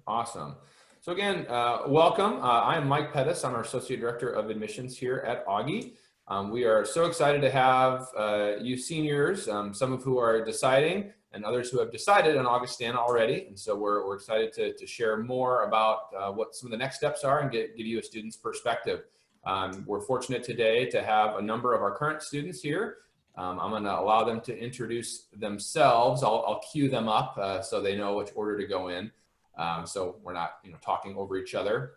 Awesome. So again, welcome. I am Mike Pettis. I'm our Associate Director of Admissions here at Augie. We are so excited to have you seniors, some of who are deciding and others who have decided on Augustana already. And so we're excited to share more about what some of the next steps are and give you a student's perspective. We're fortunate today to have a number of our current students here. I'm going to allow them to introduce themselves. I'll cue them up so they know which order to go in. So we're not, talking over each other.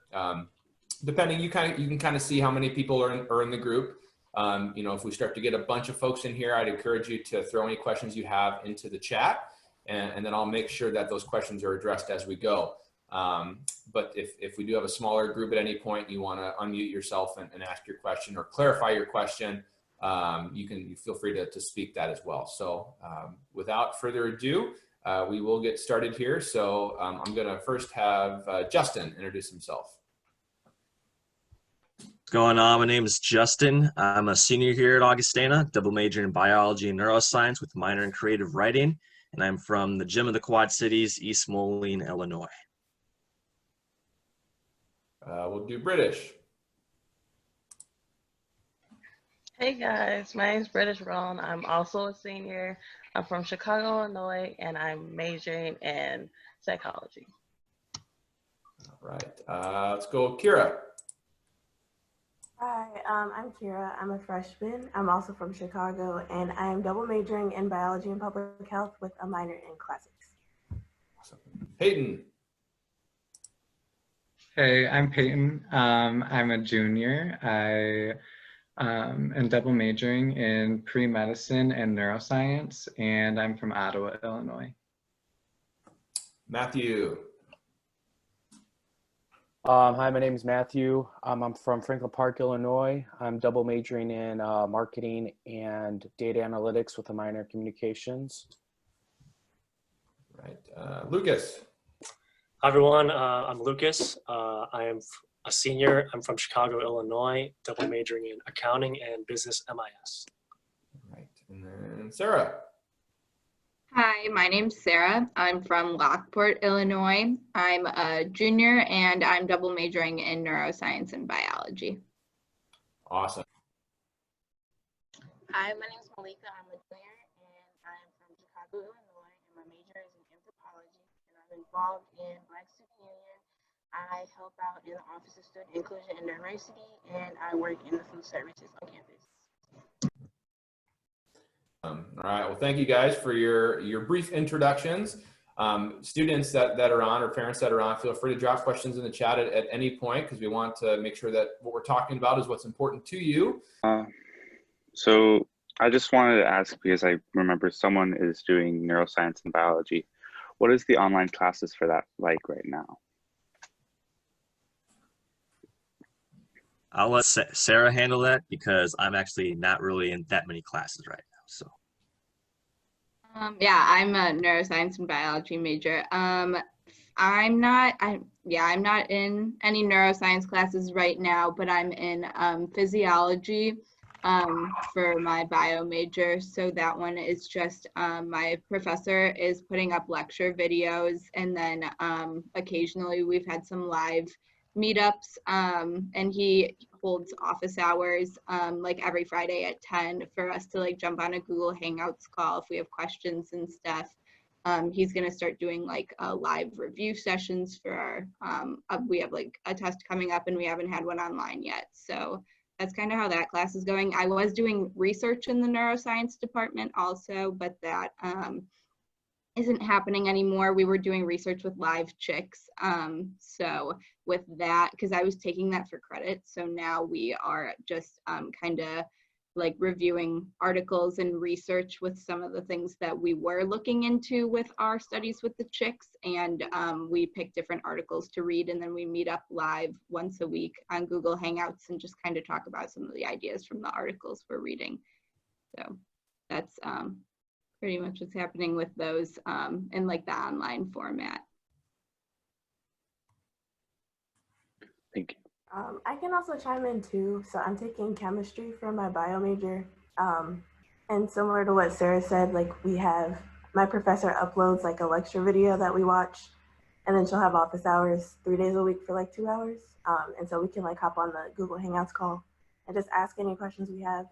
Depending, you can kind of see how many people are in the group. If we start to get a bunch of folks in here, I'd encourage you to throw any questions you have into the chat, and then I'll make sure that those questions are addressed as we go. But if we do have a smaller group at any point, you want to unmute yourself and ask your question or clarify your question, you feel free to speak that as well. So without further ado, we will get started here. So I'm going to first have Justin introduce himself. What's going on? My name is Justin. I'm a senior here at Augustana, double major in biology and neuroscience with a minor in creative writing, and I'm from the Gym of the Quad Cities, East Moline, Illinois. We'll do British. Hey guys, my name is British Roan. I'm also a senior. I'm from Chicago, Illinois, and I'm majoring in psychology. All right, let's go Kira. Hi, I'm Kira. I'm a freshman. I'm also from Chicago, and I am double majoring in biology and public health with a minor in classics. Awesome. Peyton. Hey, I'm Peyton. I'm a junior. I am double majoring in pre-medicine and neuroscience, and I'm from Ottawa, Illinois. Matthew. Hi, my name is Matthew. I'm from Franklin Park, Illinois. I'm double majoring in marketing and data analytics with a minor in communications. Right, Lucas. Hi everyone, I'm Lucas. I am a senior. I'm from Chicago, Illinois, double majoring in accounting and business MIS. Right, and then Sarah. Hi, my name's Sarah. I'm from Lockport, Illinois. I'm a junior and I'm double majoring in neuroscience and biology. Awesome. Hi, my name is Malika. I'm a junior and I'm from Chicago, Illinois, and my major is in anthropology, and I'm involved in Black Student Union. I help out in the Office of Student Inclusion and Diversity, and I work in the food services on campus. All right, well, thank you guys for your brief introductions. Students that are on or parents that are on, feel free to drop questions in the chat at any point, because we want to make sure that what we're talking about is what's important to you. So I just wanted to ask, because I remember someone is doing neuroscience and biology. What is the online classes for that like right now? I'll let Sarah handle that because I'm actually not really in that many classes right now. So. Yeah, I'm a neuroscience and biology major. I'm not in any neuroscience classes right now, but I'm in physiology for my bio major. So that one is just my professor is putting up lecture videos, and then occasionally we've had some live meetups, and he holds office hours like every Friday at 10 for us to like jump on a Google Hangouts call if we have questions and stuff. He's gonna start doing like live review sessions for our, we have like a test coming up and we haven't had one online yet. So that's kind of how that class is going. I was doing research in the neuroscience department also, but that isn't happening anymore. We were doing research with live chicks. So with that, because I was taking that for credit, so now we are just kind of like reviewing articles and research with some of the things that we were looking into with our studies with the chicks, and we pick different articles to read, and then we meet up live once a week on Google Hangouts and just kind of talk about some of the ideas from the articles we're reading. So that's pretty much what's happening with those in like the online format. Thank you. I can also chime in too. So I'm taking chemistry for my bio major. And similar to what Sarah said, like we have, my professor uploads like a lecture video that we watch. And then she'll have office hours 3 days a week for like 2 hours. And so we can like hop on the Google Hangouts call and just ask any questions we have.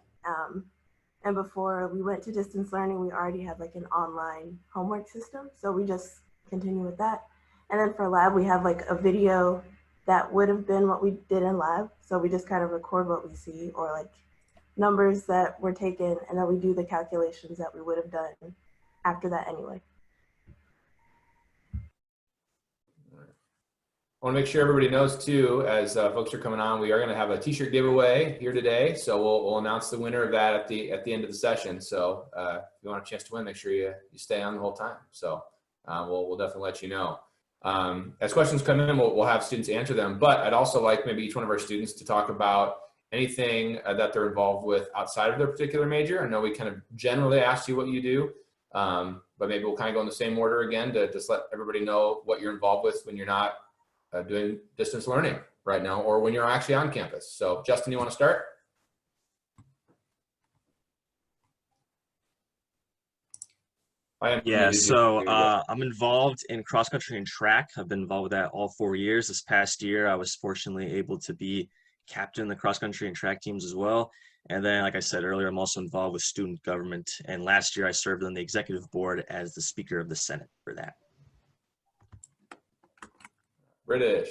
And before we went to distance learning, we already had like an online homework system. So we just continue with that. And then for lab, we have like a video that would have been what we did in lab. So we just kind of record what we see or like numbers that were taken, and then we do the calculations that we would have done after that anyway. I want to make sure everybody knows too, as folks are coming on, we are going to have a t-shirt giveaway here today. So we'll announce the winner of that at the end of the session. So if you want a chance to win, make sure you stay on the whole time. So we'll definitely let you know. As questions come in, we'll have students answer them. But I'd also like maybe each one of our students to talk about anything that they're involved with outside of their particular major. I know we kind of generally asked you what you do, but maybe we'll kind of go in the same order again to just let everybody know what you're involved with when you're not doing distance learning right now, or when you're actually on campus. So Justin, you want to start? Yeah, so I'm involved in cross country and track. I've been involved with that all 4 years. This past year, I was fortunately able to be captain in the cross country and track teams as well. And then, like I said earlier, I'm also involved with student government. And last year, I served on the executive board as the Speaker of the Senate for that. British.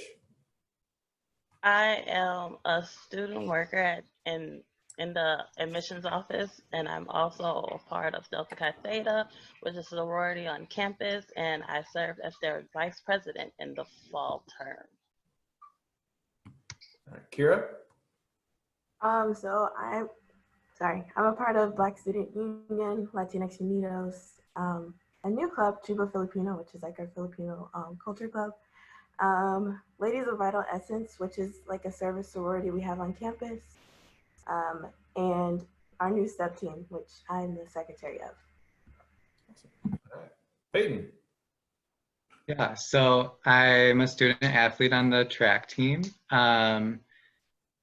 I am a student worker in the admissions office, and I'm also a part of Delta Chi Theta, which is a sorority on campus, and I served as their vice president in the fall term. All right, Kira? So I'm a part of Black Student Union, Latinx Unidos, a new club, Chuba Filipino, which is like our Filipino culture club. Ladies of Vital Essence, which is like a service sorority we have on campus, and our new step team, which I'm the secretary of. All right. Peyton. Yeah, so I'm a student athlete on the track team.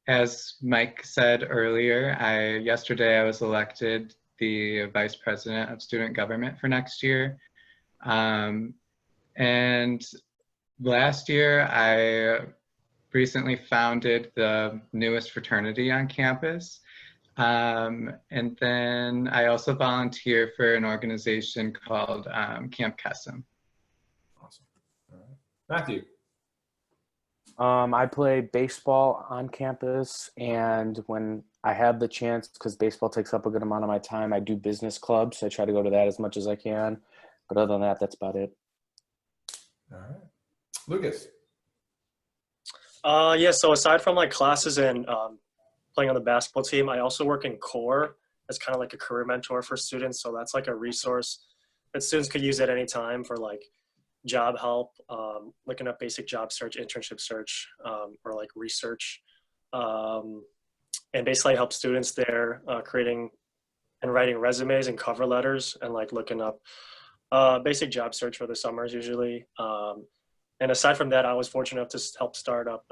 As Mike said earlier, yesterday I was elected the vice president of student government for next year. And last year, I recently founded the newest fraternity on campus. And then I also volunteer for an organization called Camp Kesem. Awesome. All right. Matthew. I play baseball on campus, and when I have the chance, because baseball takes up a good amount of my time, I do business clubs. I try to go to that as much as I can. But other than that, that's about it. All right. Lucas. Yeah, so aside from like classes and playing on the basketball team, I also work in CORE as kind of like a career mentor for students. So that's like a resource that students could use at any time for like job help, looking up basic job search, internship search, or like research. And basically help students there creating and writing resumes and cover letters and like looking up basic job search for the summers usually. And aside from that, I was fortunate enough to help start up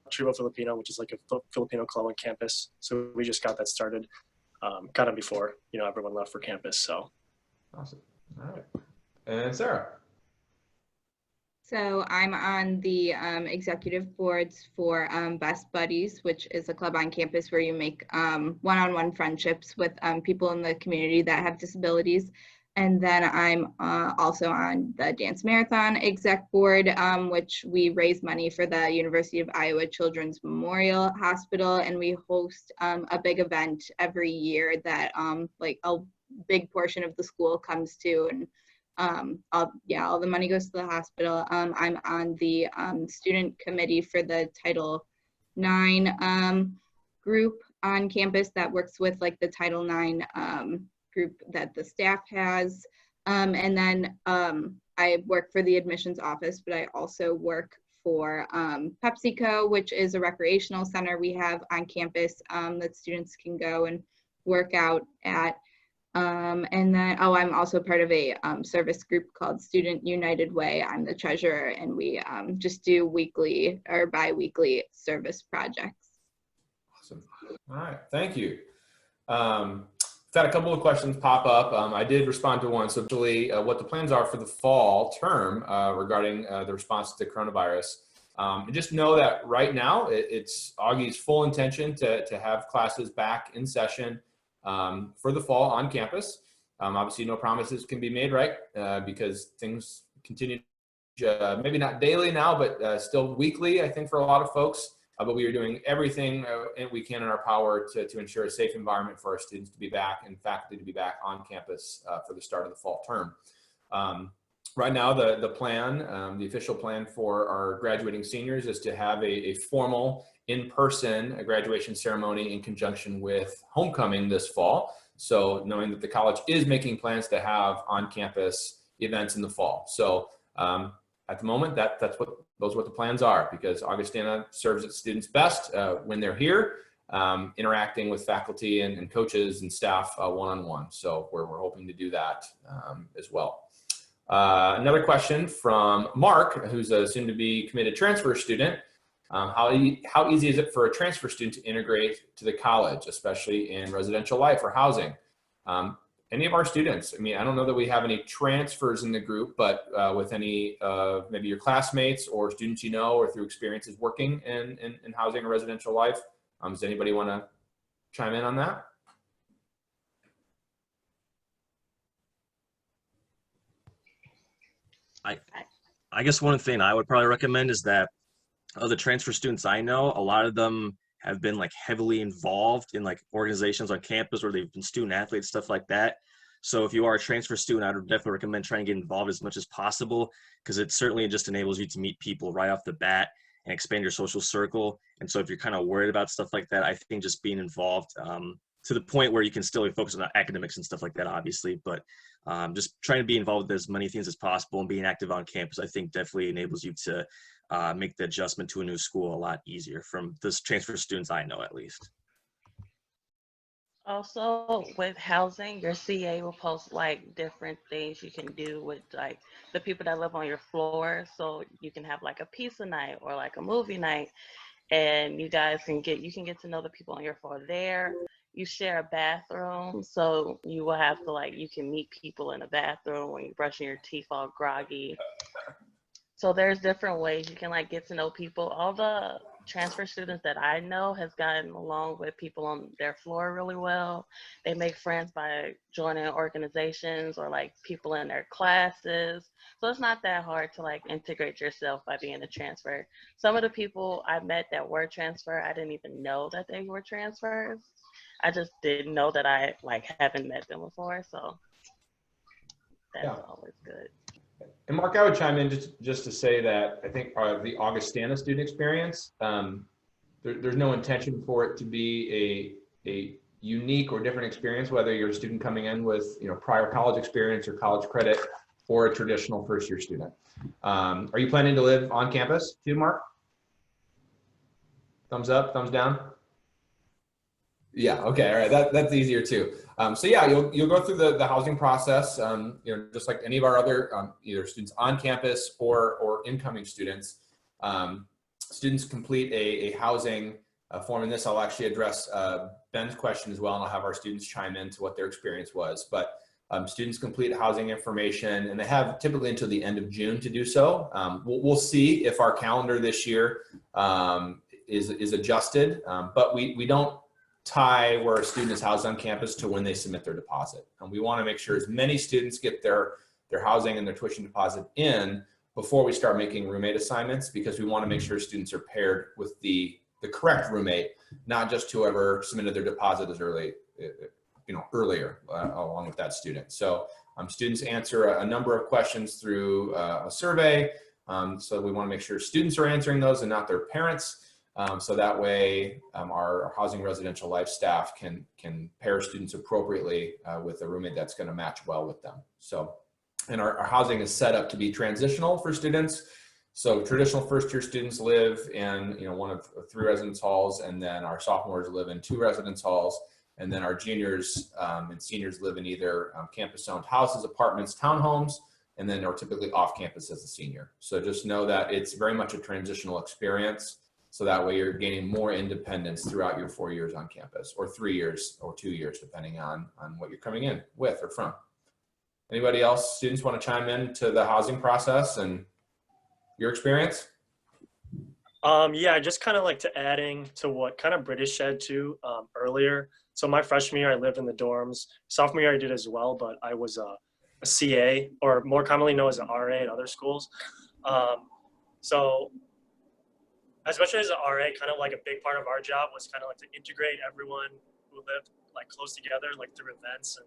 Tribo Filipino, which is like a Filipino club on campus. So we just got that started kind of before, everyone left for campus. So. Awesome. All right. And Sarah. So I'm on the executive boards for Best Buddies, which is a club on campus where you make one-on-one friendships with people in the community that have disabilities. And then I'm also on the Dance Marathon exec board, which we raise money for the University of Iowa Children's Memorial Hospital. And we host a big event every year that like a big portion of the school comes to. And all the money goes to the hospital. I'm on the student committee for the Title IX group on campus that works with like the Title IX group that the staff has. And then I work for the admissions office, but I also work for PepsiCo, which is a recreational center we have on campus that students can go and work out at. And then, I'm also part of a service group called Student United Way. I'm the treasurer, and we just do weekly or bi-weekly service projects. Awesome. All right. Thank you. I've had a couple of questions pop up. I did respond to one. So actually, what the plans are for the fall term regarding the response to coronavirus. And just know that right now it's Augie's full intention to have classes back in session for the fall on campus. Obviously, no promises can be made, right? Because things continue, maybe not daily now, but still weekly, I think, for a lot of folks. But we are doing everything we can in our power to ensure a safe environment for our students to be back and faculty to be back on campus for the start of the fall term. Right now, the plan, the official plan for our graduating seniors is to have a formal in-person graduation ceremony in conjunction with homecoming this fall. So knowing that the college is making plans to have on-campus events in the fall. So at the moment, those are what the plans are, because Augustana serves its students best when they're here, interacting with faculty and coaches and staff one-on-one. So we're hoping to do that as well. Another question from Mark, who's a soon-to-be committed transfer student. How easy is it for a transfer student to integrate to the college, especially in residential life or housing? Any of our students, I mean, I don't know that we have any transfers in the group, but with any maybe your classmates or students you know, or through experiences working in housing or residential life, does anybody want to chime in on that? I guess one thing I would probably recommend is that of the transfer students I know, a lot of them have been like heavily involved in like organizations on campus, where they've been student athletes, stuff like that. So if you are a transfer student, I would definitely recommend trying to get involved as much as possible, because it certainly just enables you to meet people right off the bat and expand your social circle. And so if you're kind of worried about stuff like that, I think just being involved to the point where you can still focus on academics and stuff like that, obviously, but just trying to be involved with as many things as possible and being active on campus, I think definitely enables you to make the adjustment to a new school a lot easier, from the transfer students I know, at least. Also, with housing, your CA will post like different things you can do with like the people that live on your floor. So you can have like a pizza night or like a movie night, and you guys can get to know the people on your floor there. You share a bathroom, so you will have to you can meet people in a bathroom when you're brushing your teeth all groggy. So there's different ways you can get to know people. All the transfer students that I know has gotten along with people on their floor really well. They make friends by joining organizations or people in their classes. So it's not that hard to integrate yourself by being a transfer. Some of the people I met that were transfer, I didn't even know that they were transfers. I just didn't know that I haven't met them before. So that's always good. And Mark, I would chime in just to say that I think the Augustana student experience, there's no intention for it to be a unique or different experience, whether you're a student coming in with prior college experience or college credit, or a traditional first-year student. Are you planning to live on campus too, Mark? Thumbs up, thumbs down? Yeah, okay, all right, that's easier too. So yeah, you'll go through the housing process, just like any of our other either students on campus or incoming students. Students complete a housing form, and this I'll actually address Ben's question as well, and I'll have our students chime in to what their experience was. But students complete housing information, and they have typically until the end of June to do so. We'll see if our calendar this year is adjusted, but we don't tie where a student is housed on campus to when they submit their deposit. And we want to make sure as many students get their housing and their tuition deposit in before we start making roommate assignments, because we want to make sure students are paired with the correct roommate, not just whoever submitted their deposit as earlier along with that student. So students answer a number of questions through a survey. So we want to make sure students are answering those and not their parents. So that way our housing residential life staff can pair students appropriately with a roommate that's going to match well with them. So, and our housing is set up to be transitional for students. So traditional first-year students live in one of 3 residence halls, and then our sophomores live in 2 residence halls, and then our juniors and seniors live in either campus-owned houses, apartments, townhomes, and then are typically off campus as a senior. So just know that it's very much a transitional experience. So that way you're gaining more independence throughout your 4 years on campus, or 3 years or 2 years, depending on what you're coming in with or from. Anybody else, students, want to chime in to the housing process and your experience? Yeah, just kind of like to adding to what kind of British said too earlier. So my freshman year, I lived in the dorms. Sophomore year, I did as well, but I was a CA, or more commonly known as an RA at other schools. So especially as an RA, kind of like a big part of our job was kind of like to integrate everyone who lived like close together, like through events and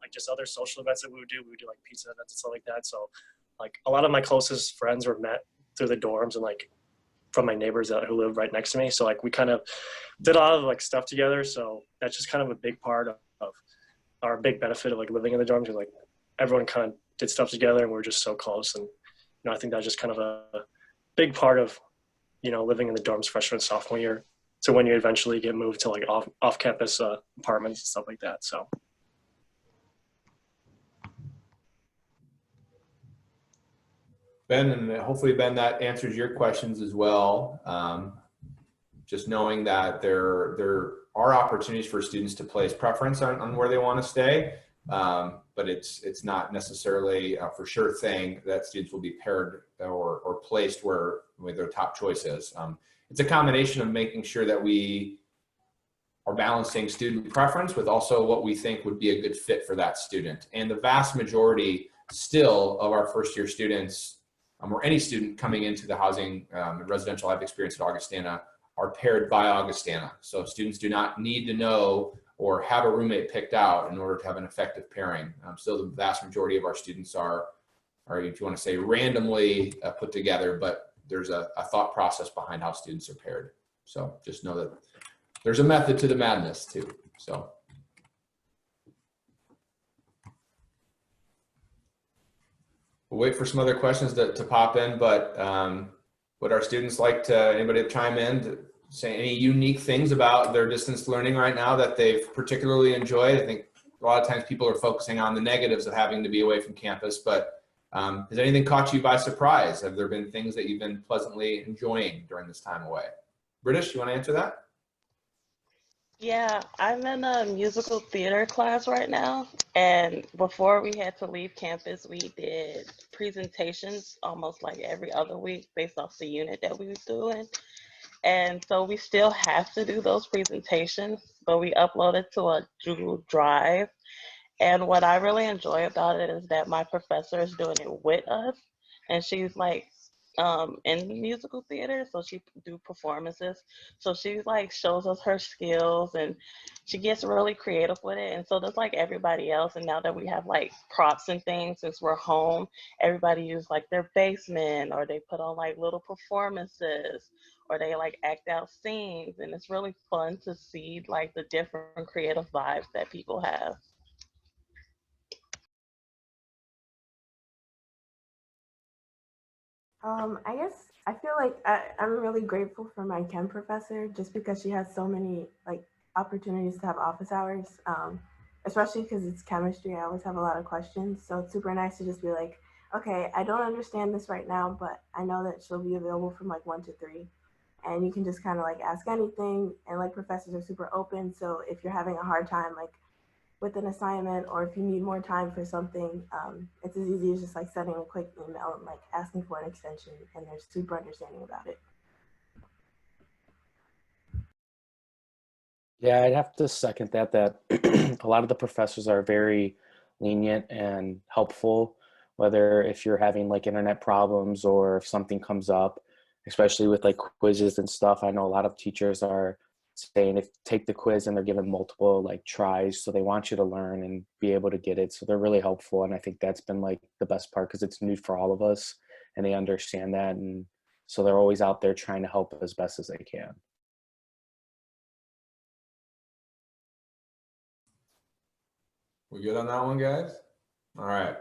like just other social events that we would do. We would do like pizza events and stuff like that. So like a lot of my closest friends were met through the dorms and like from my neighbors who lived right next to me. So like we kind of did a lot of like stuff together. So that's just kind of a big part of our big benefit of like living in the dorms. Like everyone kind of did stuff together and we were just so close. And, I think that's just kind of a big part of, living in the dorms freshman and sophomore year to when you eventually get moved to like off campus apartments and stuff like that. So. Ben, and hopefully, Ben, that answers your questions as well. Just knowing that there are opportunities for students to place preference on where they want to stay, but it's not necessarily a for sure thing that students will be paired or placed where their top choice is. It's a combination of making sure that we are balancing student preference with also what we think would be a good fit for that student. And the vast majority still of our first year students, or any student coming into the housing residential life experience at Augustana, are paired by Augustana. So students do not need to know or have a roommate picked out in order to have an effective pairing. So the vast majority of our students are if you want to say randomly put together, but there's a thought process behind how students are paired. So just know that there's a method to the madness too. So. We'll wait for some other questions to pop in, but would our students like to, anybody chime in to say any unique things about their distance learning right now that they've particularly enjoyed? I think a lot of times people are focusing on the negatives of having to be away from campus, but has anything caught you by surprise? Have there been things that you've been pleasantly enjoying during this time away? British, you want to answer that? Yeah, I'm in a musical theater class right now. And before we had to leave campus, we did presentations almost like every other week based off the unit that we was doing. And so we still have to do those presentations, but we upload it to a Google Drive. And what I really enjoy about it is that my professor is doing it with us. And she's like in musical theater, so she do performances, so she like shows us her skills and she gets really creative with it, and so does like everybody else. And now that we have like props and things, since we're home, everybody use like their basement, or they put on like little performances, or they like act out scenes, and it's really fun to see like the different creative vibes that people have. I guess I feel like I'm really grateful for my chem professor, just because she has so many like opportunities to have office hours, especially because it's chemistry. I always have a lot of questions, so it's super nice to just be like, okay, I don't understand this right now, but I know that she'll be available from like 1 to 3, and you can just kind of like ask anything, and like professors are super open. So if you're having a hard time like with an assignment, or if you need more time for something, it's as easy as just like sending a quick email and like asking for an extension, and they're super understanding about it. Yeah, I'd have to second that a lot of the professors are very lenient and helpful, whether if you're having like internet problems or if something comes up, especially with like quizzes and stuff. I know a lot of teachers are saying if take the quiz and they're given multiple like tries, so they want you to learn and be able to get it. So they're really helpful, and I think that's been like the best part, because it's new for all of us and they understand that, and so they're always out there trying to help as best as they can. We good on that one, guys? All right.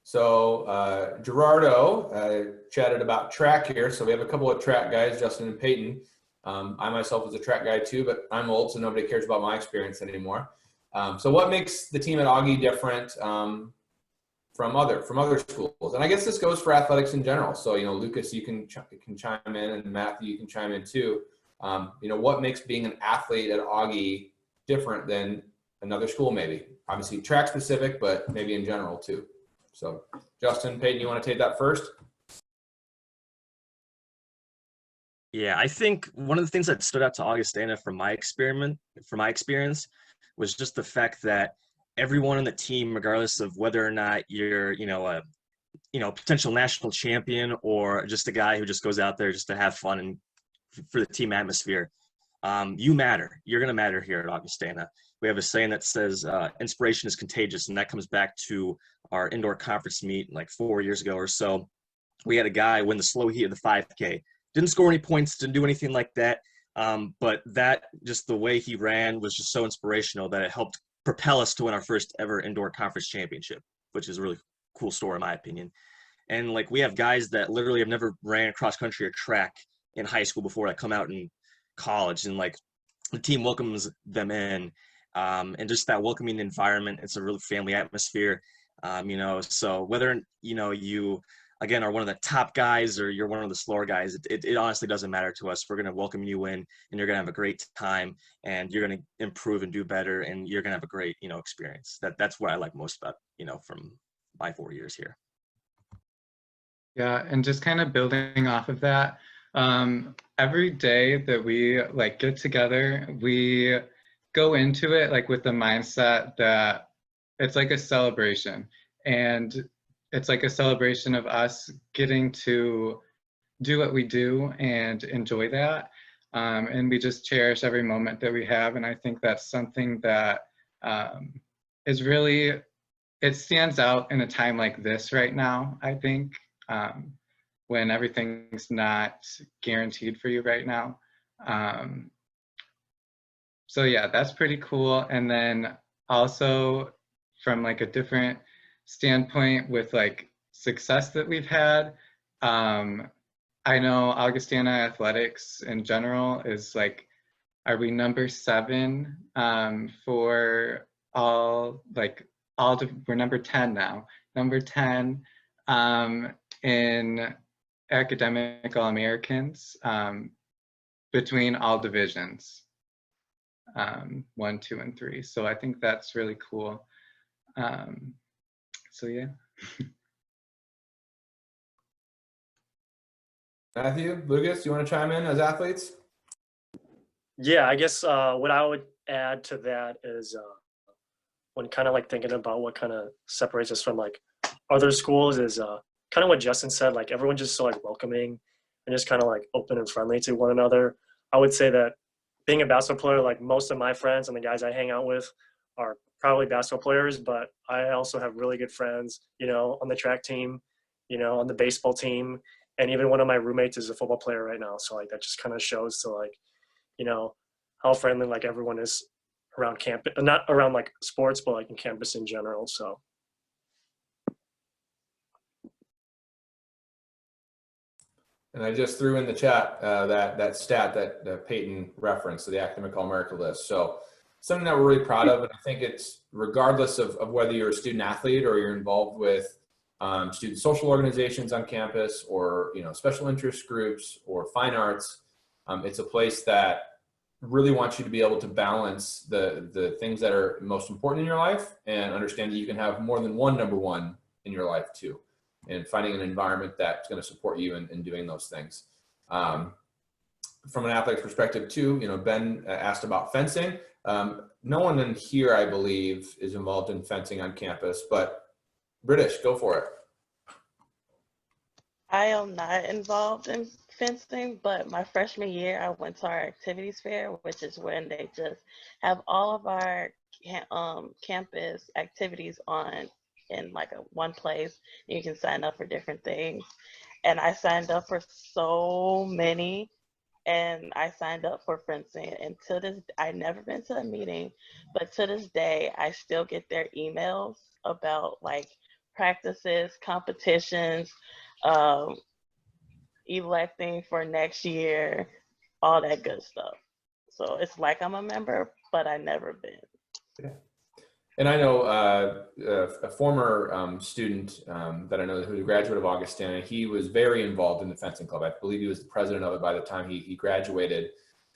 So Gerardo chatted about track here. So we have a couple of track guys, Justin and Peyton. I myself was a track guy too, but I'm old, so nobody cares about my experience anymore. So what makes the team at Augie different other schools. And I guess this goes for athletics in general. So, Lucas, you can chime in, and Matthew, you can chime in too. What makes being an athlete at Augie different than another school maybe? Obviously track specific, but maybe in general too. So Justin, Peyton, you want to take that first? Yeah, I think one of the things that stood out to Augustana from my experience, was just the fact that everyone on the team, regardless of whether or not you're, a potential national champion or just a guy who just goes out there just to have fun and for the team atmosphere, you matter. You're going to matter here at Augustana. We have a saying that says inspiration is contagious, and that comes back to our indoor conference meet like 4 years ago or so. We had a guy win the slow heat of the 5K. Didn't score any points, didn't do anything like that. But that, just the way he ran was just so inspirational that it helped propel us to win our first ever indoor conference championship, which is a really cool story in my opinion. And like, we have guys that literally have never ran cross country or track in high school before that come out in college, and like the team welcomes them in, and just that welcoming environment. It's a really family atmosphere, so whether, you again are one of the top guys or you're one of the slower guys, it honestly doesn't matter to us. We're going to welcome you in, and you're going to have a great time, and you're going to improve and do better, and you're going to have a great, experience. That's what I like most about, from my 4 years here. Yeah, and just kind of building off of that, every day that we like get together, we go into it like with the mindset that it's like a celebration, and it's like a celebration of us getting to do what we do and enjoy that. And we just cherish every moment that we have. And I think that's something that is really, it stands out in a time like this right now, I think, when everything's not guaranteed for you right now. So yeah, that's pretty cool. And then also from like a different standpoint with like success that we've had, I know Augustana athletics in general is like, are we number 7 for all, we're number 10 now, number 10 in academic All-Americans between all divisions, 1, 2, and 3. So I think that's really cool. So yeah. Matthew, Lucas, you want to chime in as athletes? Yeah, I guess what I would add to that is when kind of like thinking about what kind of separates us from like other schools is kind of what Justin said, like everyone's just so like welcoming and just kind of like open and friendly to one another. I would say that being a basketball player, like most of my friends and the guys I hang out with are probably basketball players, but I also have really good friends, on the track team, on the baseball team, and even one of my roommates is a football player right now. So like that just kind of shows to like, how friendly like everyone is around campus, not around like sports, but like in campus in general. So. And I just threw in the chat that stat that Peyton referenced, the academic All-America list. So something that we're really proud of, and I think it's regardless of whether you're a student athlete or you're involved with student social organizations on campus, or special interest groups or fine arts, it's a place that really wants you to be able to balance the things that are most important in your life, and understand that you can have more than one number one in your life too, and finding an environment that's going to support you in doing those things. From an athletic perspective too, Ben asked about fencing. No one in here, I believe, is involved in fencing on campus, but British, go for it. I am not involved in fencing, but my freshman year, I went to our activities fair, which is when they just have all of our campus activities on in like one place. You can sign up for different things. And I signed up for so many, and I signed up for fencing. And to this, I've never been to a meeting, but to this day, I still get their emails about like practices, competitions, electing for next year, all that good stuff. So it's like I'm a member, but I never been. Yeah. And I know a former student that I know who's a graduate of Augustana, he was very involved in the fencing club. I believe he was the president of it by the time he graduated.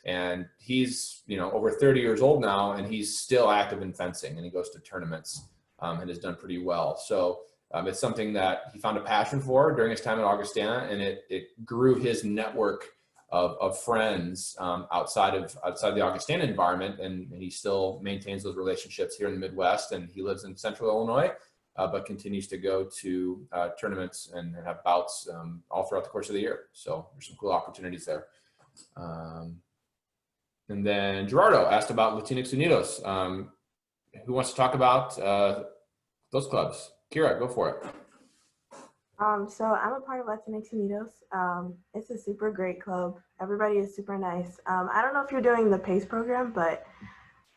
And he's, over 30 years old now, and he's still active in fencing, and he goes to tournaments and has done pretty well. So it's something that he found a passion for during his time at Augustana, and it grew his network of friends outside the Augustana environment, and he still maintains those relationships here in the Midwest. And he lives in Central Illinois, but continues to go to tournaments and have bouts all throughout the course of the year. So there's some cool opportunities there. And then Gerardo asked about Latinx Unidos. Who wants to talk about those clubs? Kira, go for it. So I'm a part of Latinx Unidos. It's a super great club. Everybody is super nice. I don't know if you're doing the PACE program, but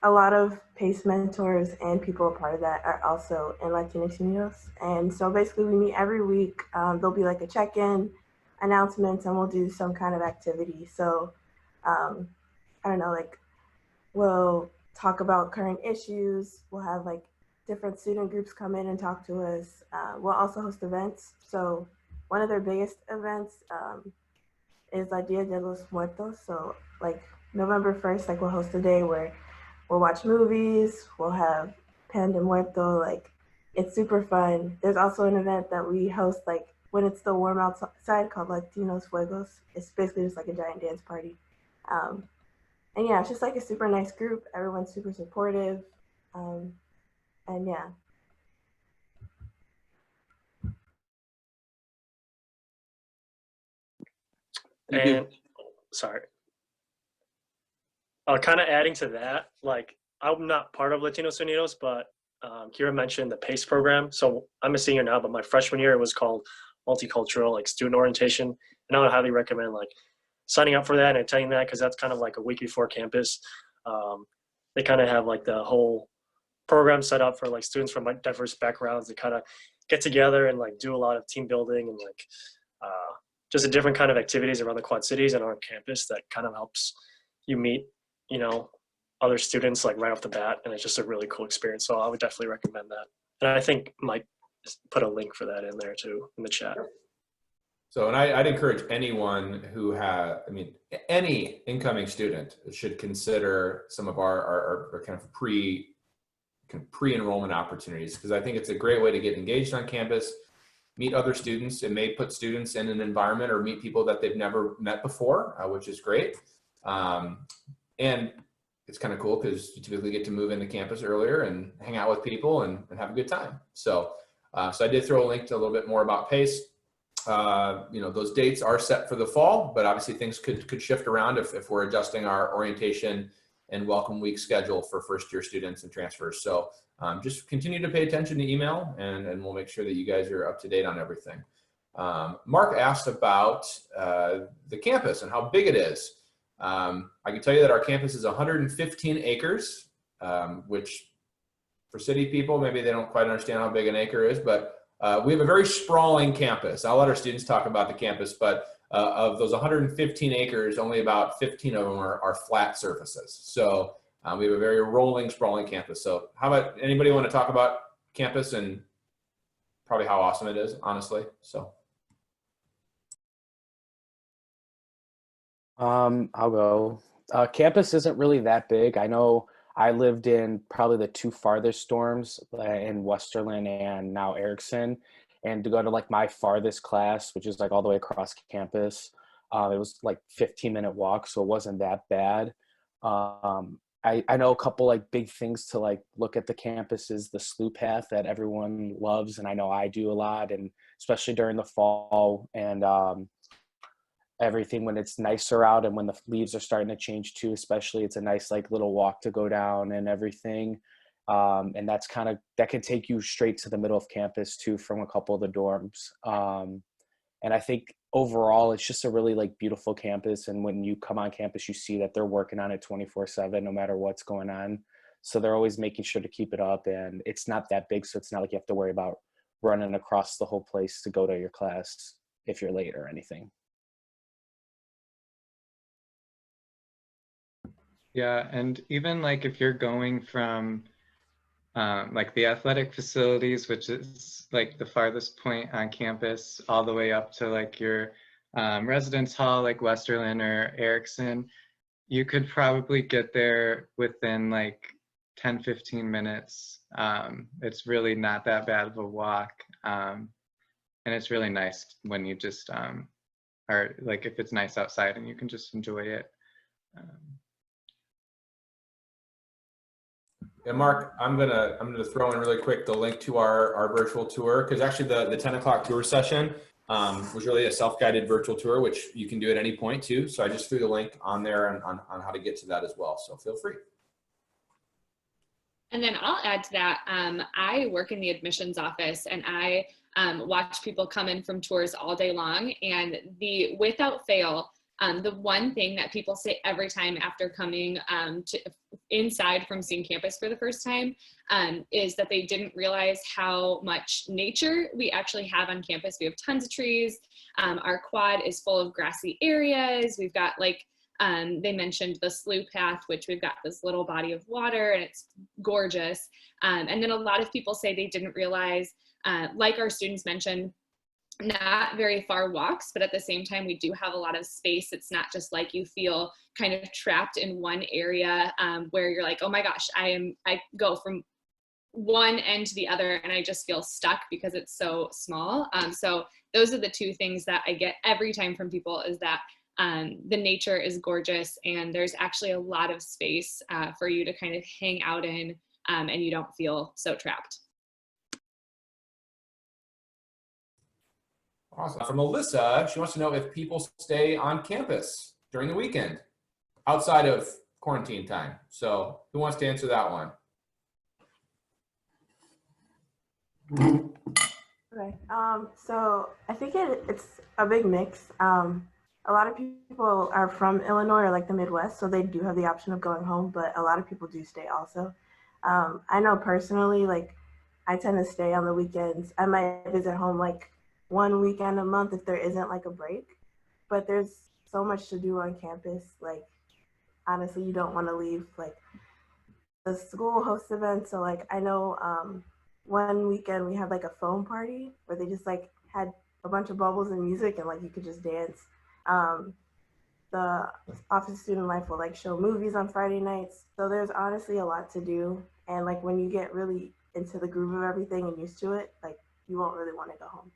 a lot of PACE mentors and people a part of that are also in Latinx Unidos. And so basically we meet every week. There'll be like a check-in, announcements, and we'll do some kind of activity. So I don't know, like we'll talk about current issues. We'll have like different student groups come in and talk to us. We'll also host events. So one of their biggest events is La Dia de los Muertos. So like November 1st, like we'll host a day where we'll watch movies, we'll have Pan de Muerto, like it's super fun. There's also an event that we host like when it's still warm outside called Latinos Fuegos. It's basically just like a giant dance party. And yeah, it's just like a super nice group. Everyone's super supportive. And yeah. And sorry. Kind of adding to that, like I'm not part of Latinos Unidos, but Kira mentioned the PACE program. So I'm a senior now, but my freshman year it was called multicultural, like student orientation. And I would highly recommend like signing up for that and attending that because that's kind of like a week before campus. They kind of have like the whole program set up for like students from like diverse backgrounds to kind of get together and like do a lot of team building and like just a different kind of activities around the Quad Cities and on campus that kind of helps you meet, other students like right off the bat. And it's just a really cool experience. So I would definitely recommend that. And I think Mike put a link for that in there too in the chat. So, and I'd encourage anyone who any incoming student should consider some of our kind of pre-enrollment opportunities, because I think it's a great way to get engaged on campus, meet other students. It may put students in an environment or meet people that they've never met before, which is great. And it's kind of cool because you typically get to move into campus earlier and hang out with people and have a good time. So, so I did throw a link to a little bit more about PACE. Those dates are set for the fall, but obviously things could shift around if we're adjusting our orientation and welcome week schedule for first year students and transfers. So just continue to pay attention to email and we'll make sure that you guys are up to date on everything. Mark asked about the campus and how big it is. I can tell you that our campus is 115 acres, which for city people, maybe they don't quite understand how big an acre is, but we have a very sprawling campus. I'll let our students talk about the campus, but of those 115 acres, only about 15 of them are flat surfaces. So we have a very rolling, sprawling campus. So how about anybody want to talk about campus and probably how awesome it is, honestly? So. I'll go. Campus isn't really that big. I know I lived in probably the two farthest storms in Westerland and now Erickson. And to go to like my farthest class, which is like all the way across campus, it was like 15-minute walk. So it wasn't that bad. I know a couple like big things to like look at the campus is the slough path that everyone loves. And I know I do a lot, and especially during the fall and everything when it's nicer out and when the leaves are starting to change too, especially it's a nice like little walk to go down and everything. And that can take you straight to the middle of campus too from a couple of the dorms. And I think overall it's just a really like beautiful campus. And when you come on campus, you see that they're working on it 24/7, no matter what's going on. So they're always making sure to keep it up, and it's not that big. So it's not like you have to worry about running across the whole place to go to your class if you're late or anything. Yeah, and even like if you're going from like the athletic facilities, which is like the farthest point on campus, all the way up to like your residence hall, like Westerland or Erickson. You could probably get there within like 10, 15 minutes. It's really not that bad of a walk. And it's really nice when you just are like, if it's nice outside and you can just enjoy it. And Mark, I'm gonna throw in really quick the link to our virtual tour, because actually the 10 o'clock tour session was really a self-guided virtual tour, which you can do at any point too. So I just threw the link on there on how to get to that as well. So feel free. And then I'll add to that. I work in the admissions office, and I watch people come in from tours all day long. And without fail, the one thing that people say every time after coming inside from seeing campus for the first time is that they didn't realize how much nature we actually have on campus. We have tons of trees. Our quad is full of grassy areas. We've got they mentioned the slough path, which we've got this little body of water, and it's gorgeous. And then a lot of people say they didn't realize, like our students mentioned, not very far walks, but at the same time, we do have a lot of space. It's not just like you feel kind of trapped in one area where you're like, oh my gosh, I go from one end to the other and I just feel stuck because it's so small. So those are the two things that I get every time from people, is that the nature is gorgeous and there's actually a lot of space for you to kind of hang out in, and you don't feel so trapped. Awesome. From Alyssa, she wants to know if people stay on campus during the weekend outside of quarantine time. So who wants to answer that one? Okay. So I think it's a big mix. A lot of people are from Illinois or like the Midwest, so they do have the option of going home, but a lot of people do stay also. I know personally, like I tend to stay on the weekends. I might visit home like one weekend a month if there isn't like a break, but there's so much to do on campus. Like honestly, you don't want to leave. Like the school hosts events, so like I know one weekend we had like a foam party where they just like had a bunch of bubbles and music and like you could just dance. The Office of Student Life will like show movies on Friday nights, so there's honestly a lot to do, and like when you get really into the groove of everything and used to it, like you won't really want to go home.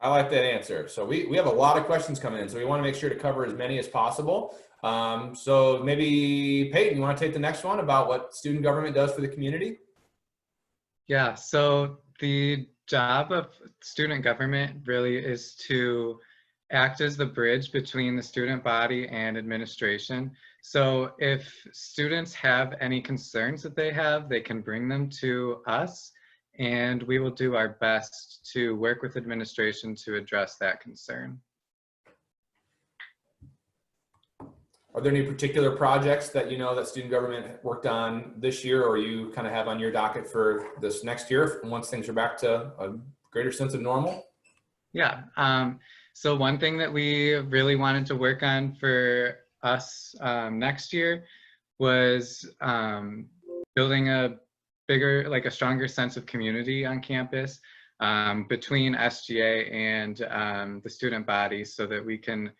I like that answer. So we have a lot of questions coming in, so we want to make sure to cover as many as possible. So maybe Peyton, you want to take the next one about what student government does for the community? Yeah, so the job of student government really is to act as the bridge between the student body and administration. So if students have any concerns that they have, they can bring them to us, and we will do our best to work with administration to address that concern. Are there any particular projects that you know that student government worked on this year, or you kind of have on your docket for this next year once things are back to a greater sense of normal? Yeah, so one thing that we really wanted to work on for us next year was building a bigger, like a stronger sense of community on campus between SGA and the student body, so that we can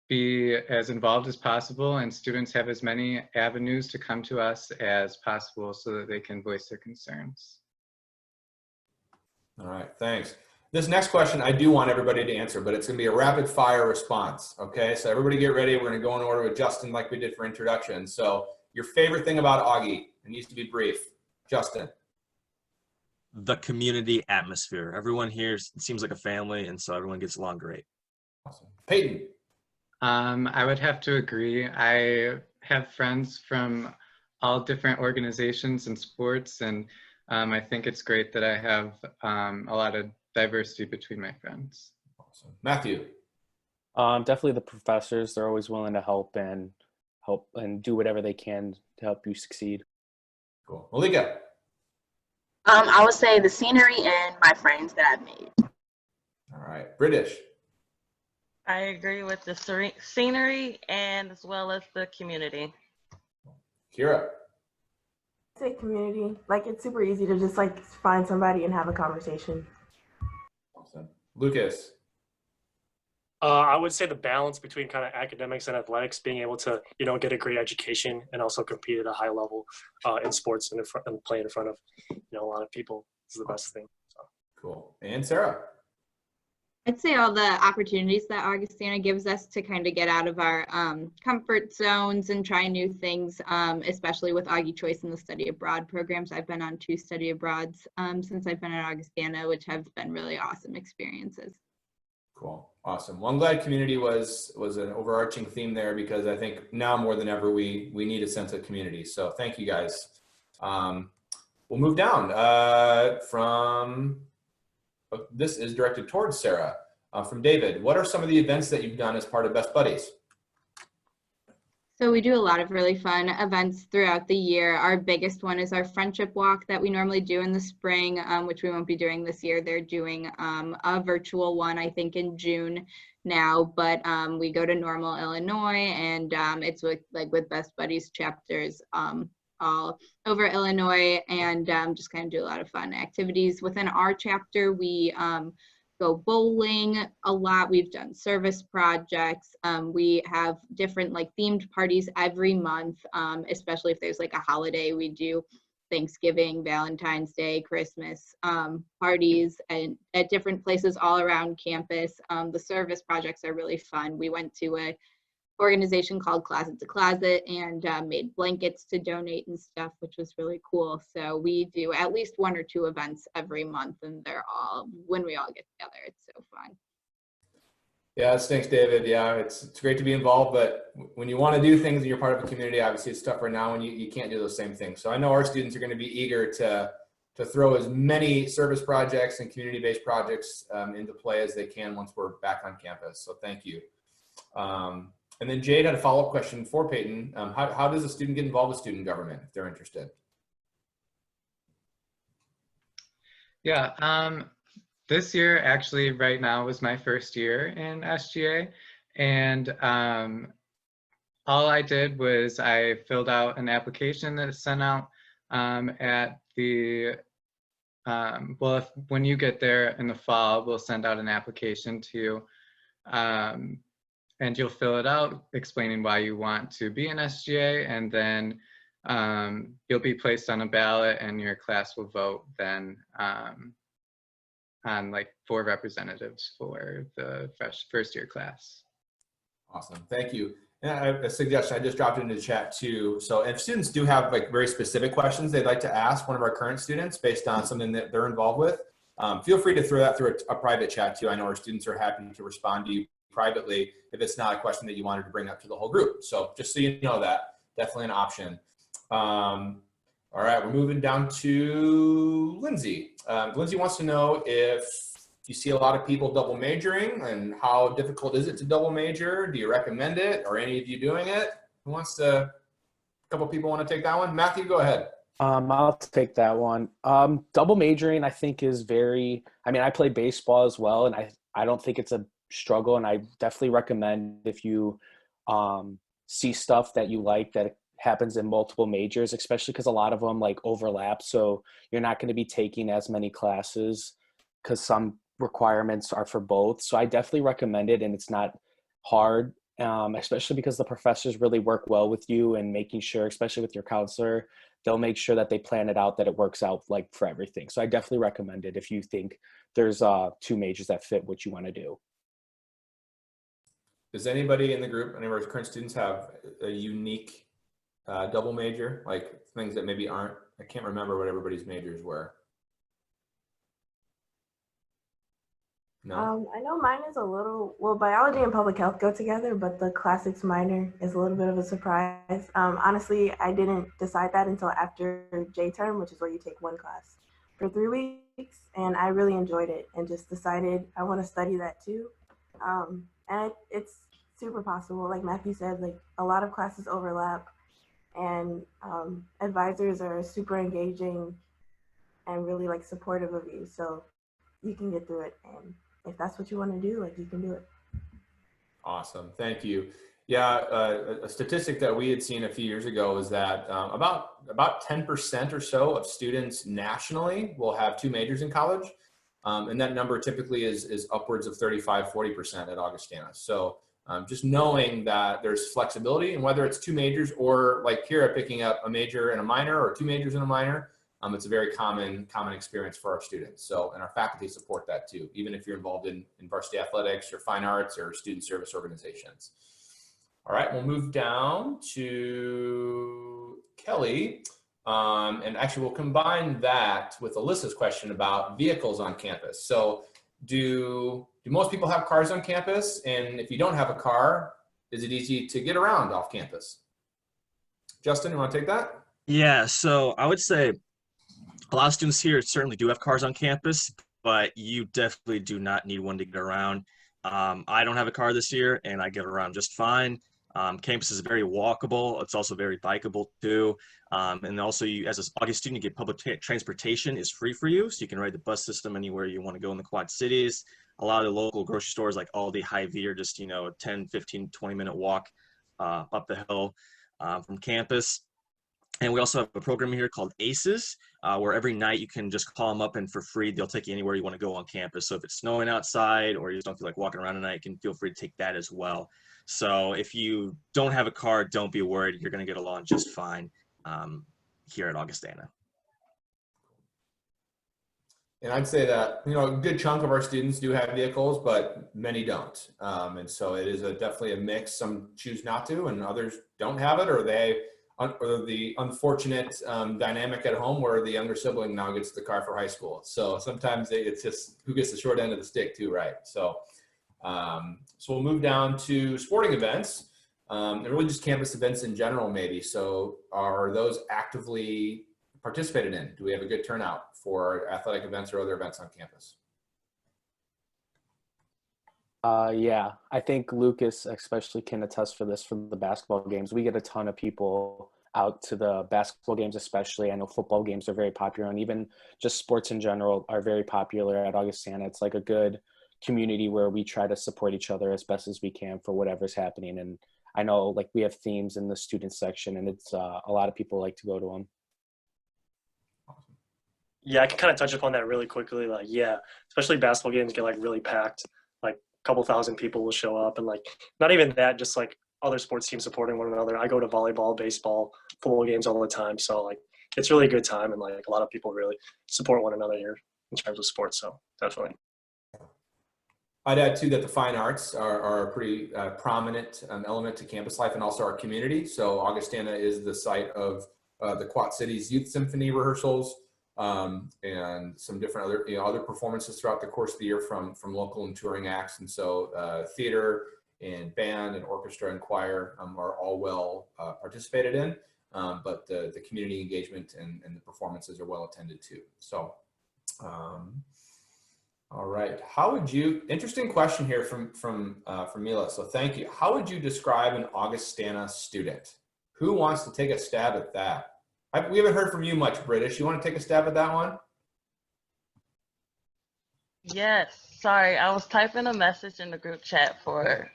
be as involved as possible and students have as many avenues to come to us as possible so that they can voice their concerns. All right, thanks. This next question, I do want everybody to answer, but it's going to be a rapid fire response. Okay, so everybody get ready. We're going to go in order with Justin like we did for introduction. So your favorite thing about Augie, it needs to be brief. Justin. The community atmosphere. Everyone here seems like a family, and so everyone gets along great. Awesome. Peyton. I would have to agree. I have friends from all different organizations and sports, and I think it's great that I have a lot of diversity between my friends. Awesome. Matthew. Definitely the professors. They're always willing to help and do whatever they can to help you succeed. Cool. Malika. I would say the scenery and my friends that I've made. All right. British. I agree with the scenery and as well as the community. Kira. Say community. Like it's super easy to just like find somebody and have a conversation. Awesome. Lucas. I would say the balance between kind of academics and athletics, being able to, get a great education and also compete at a high level in sports and play in front of, a lot of people is the best thing. So. Cool. And Sarah. I'd say all the opportunities that Augustana gives us to kind of get out of our comfort zones and try new things, especially with Augie Choice and the study abroad programs. I've been on 2 study abroads since I've been at Augustana, which have been really awesome experiences. Cool. Awesome. Well, I'm glad community was an overarching theme there, because I think now more than ever we need a sense of community. So thank you guys. We'll move down from, this is directed towards Sarah, from David. What are some of the events that you've done as part of Best Buddies? So we do a lot of really fun events throughout the year. Our biggest one is our friendship walk that we normally do in the spring, which we won't be doing this year. They're doing a virtual one, I think, in June now, but we go to Normal, Illinois, and it's with Best Buddies chapters all over Illinois, and just kind of do a lot of fun activities. Within our chapter, we go bowling a lot. We've done service projects. We have different themed parties every month, especially if there's a holiday. We do Thanksgiving, Valentine's Day, Christmas parties, and at different places all around campus. The service projects are really fun. We went to a organization called Closet to Closet and made blankets to donate and stuff, which was really cool. So we do at least 1 or 2 events every month, and when we all get together, it's so fun. Yeah, thanks, David. Yeah, it's great to be involved, but when you want to do things and you're part of a community, obviously it's tougher now when you can't do those same things. So I know our students are going to be eager to throw as many service projects and community-based projects into play as they can once we're back on campus. So thank you. And then Jade had a follow-up question for Peyton. How does a student get involved with student government if they're interested? Yeah, this year actually right now was my first year in SGA, and all I did was I filled out an application that is sent out at the, when you get there in the fall, we'll send out an application to you. And you'll fill it out explaining why you want to be in SGA, and then you'll be placed on a ballot and your class will vote then on 4 representatives for the first year class. Awesome, thank you. And a suggestion, I just dropped it into the chat too. So if students do have very specific questions they'd like to ask one of our current students based on something that they're involved with, feel free to throw that through a private chat too. I know our students are happy to respond to you privately if it's not a question that you wanted to bring up to the whole group. So just so you know that, definitely an option. All right, we're moving down to Lindsay. Lindsay wants to know if you see a lot of people double majoring, and how difficult is it to double major? Do you recommend it? Are any of you doing it? Who wants to, a couple people want to take that one? Matthew, go ahead. I'll take that one. Double majoring, I think, is I play baseball as well, and I don't think it's a struggle, and I definitely recommend if you see stuff that you like that happens in multiple majors, especially because a lot of them overlap, so you're not going to be taking as many classes because some requirements are for both. So I definitely recommend it, and it's not hard, especially because the professors really work well with you and making sure, especially with your counselor, they'll make sure that they plan it out that it works out for everything. So I definitely recommend it if you think there's 2 majors that fit what you want to do. Does anybody in the group, any of our current students, have a unique double major, things that maybe aren't, I can't remember what everybody's majors were. No? I know mine is a little, biology and public health go together, but the classics minor is a little bit of a surprise. Honestly, I didn't decide that until after J term, which is where you take 1 class for 3 weeks, and I really enjoyed it and just decided I want to study that too. And it's super possible. Like Matthew said, a lot of classes overlap, and advisors are super engaging and really supportive of you. So you can get through it. And if that's what you want to do, you can do it. Awesome, thank you. Yeah, a statistic that we had seen a few years ago is that about 10% or so of students nationally will have 2 majors in college. And that number typically is upwards of 35–40% at Augustana. So just knowing that there's flexibility, and whether it's 2 majors or like Kira picking up a major and a minor, or 2 majors and a minor, it's a very common experience for our students. So, and our faculty support that too, even if you're involved in varsity athletics or fine arts or student service organizations. All right, we'll move down to Kelly. And actually we'll combine that with Alyssa's question about vehicles on campus. So do most people have cars on campus? And if you don't have a car, is it easy to get around off campus? Justin, you want to take that? Yeah, so I would say a lot of students here certainly do have cars on campus, but you definitely do not need one to get around. I don't have a car this year, and I get around just fine. Campus is very walkable. It's also very bikeable too. And also, you as an August student, you get public transportation is free for you. So you can ride the bus system anywhere you want to go in the Quad Cities. A lot of the local grocery stores like Aldi, Hy-Vee are just, 10, 15, 20-minute walk up the hill from campus. And we also have a program here called ACES, where every night you can just call them up, and for free, they'll take you anywhere you want to go on campus. So if it's snowing outside or you just don't feel like walking around at night, you can feel free to take that as well. So if you don't have a car, don't be worried. You're going to get along just fine here at Augustana. And I'd say that, a good chunk of our students do have vehicles, but many don't. And so it is definitely a mix. Some choose not to, and others don't have it, or the unfortunate dynamic at home where the younger sibling now gets the car for high school. So sometimes it's just who gets the short end of the stick too, right? So we'll move down to sporting events, and really just campus events in general, maybe. So are those actively participated in? Do we have a good turnout for athletic events or other events on campus? Yeah, I think Lucas especially can attest for this for the basketball games. We get a ton of people out to the basketball games, especially. I know football games are very popular, and even just sports in general are very popular at Augustana. It's like a good community where we try to support each other as best as we can for whatever's happening. And I know like we have themes in the student section, and it's a lot of people like to go to them. Yeah, I can kind of touch upon that really quickly. Like, yeah, especially basketball games get like really packed. Like a couple thousand people will show up, and like not even that, just like other sports teams supporting one another. I go to volleyball, baseball, football games all the time. So like it's really a good time, and like a lot of people really support one another here in terms of sports. So definitely. I'd add too that the fine arts are a pretty prominent element to campus life and also our community. So Augustana is the site of the Quad Cities Youth Symphony rehearsals, and some different other performances throughout the course of the year from local and touring acts. And so theater and band and orchestra and choir are all well participated in, but the community engagement and the performances are well attended to. So all right, how would you, interesting question here from Mila, so thank you. How would you describe an Augustana student? Who wants to take a stab at that? We haven't heard from you much, British. You want to take a stab at that one? Yes, sorry, I was typing a message in the group chat for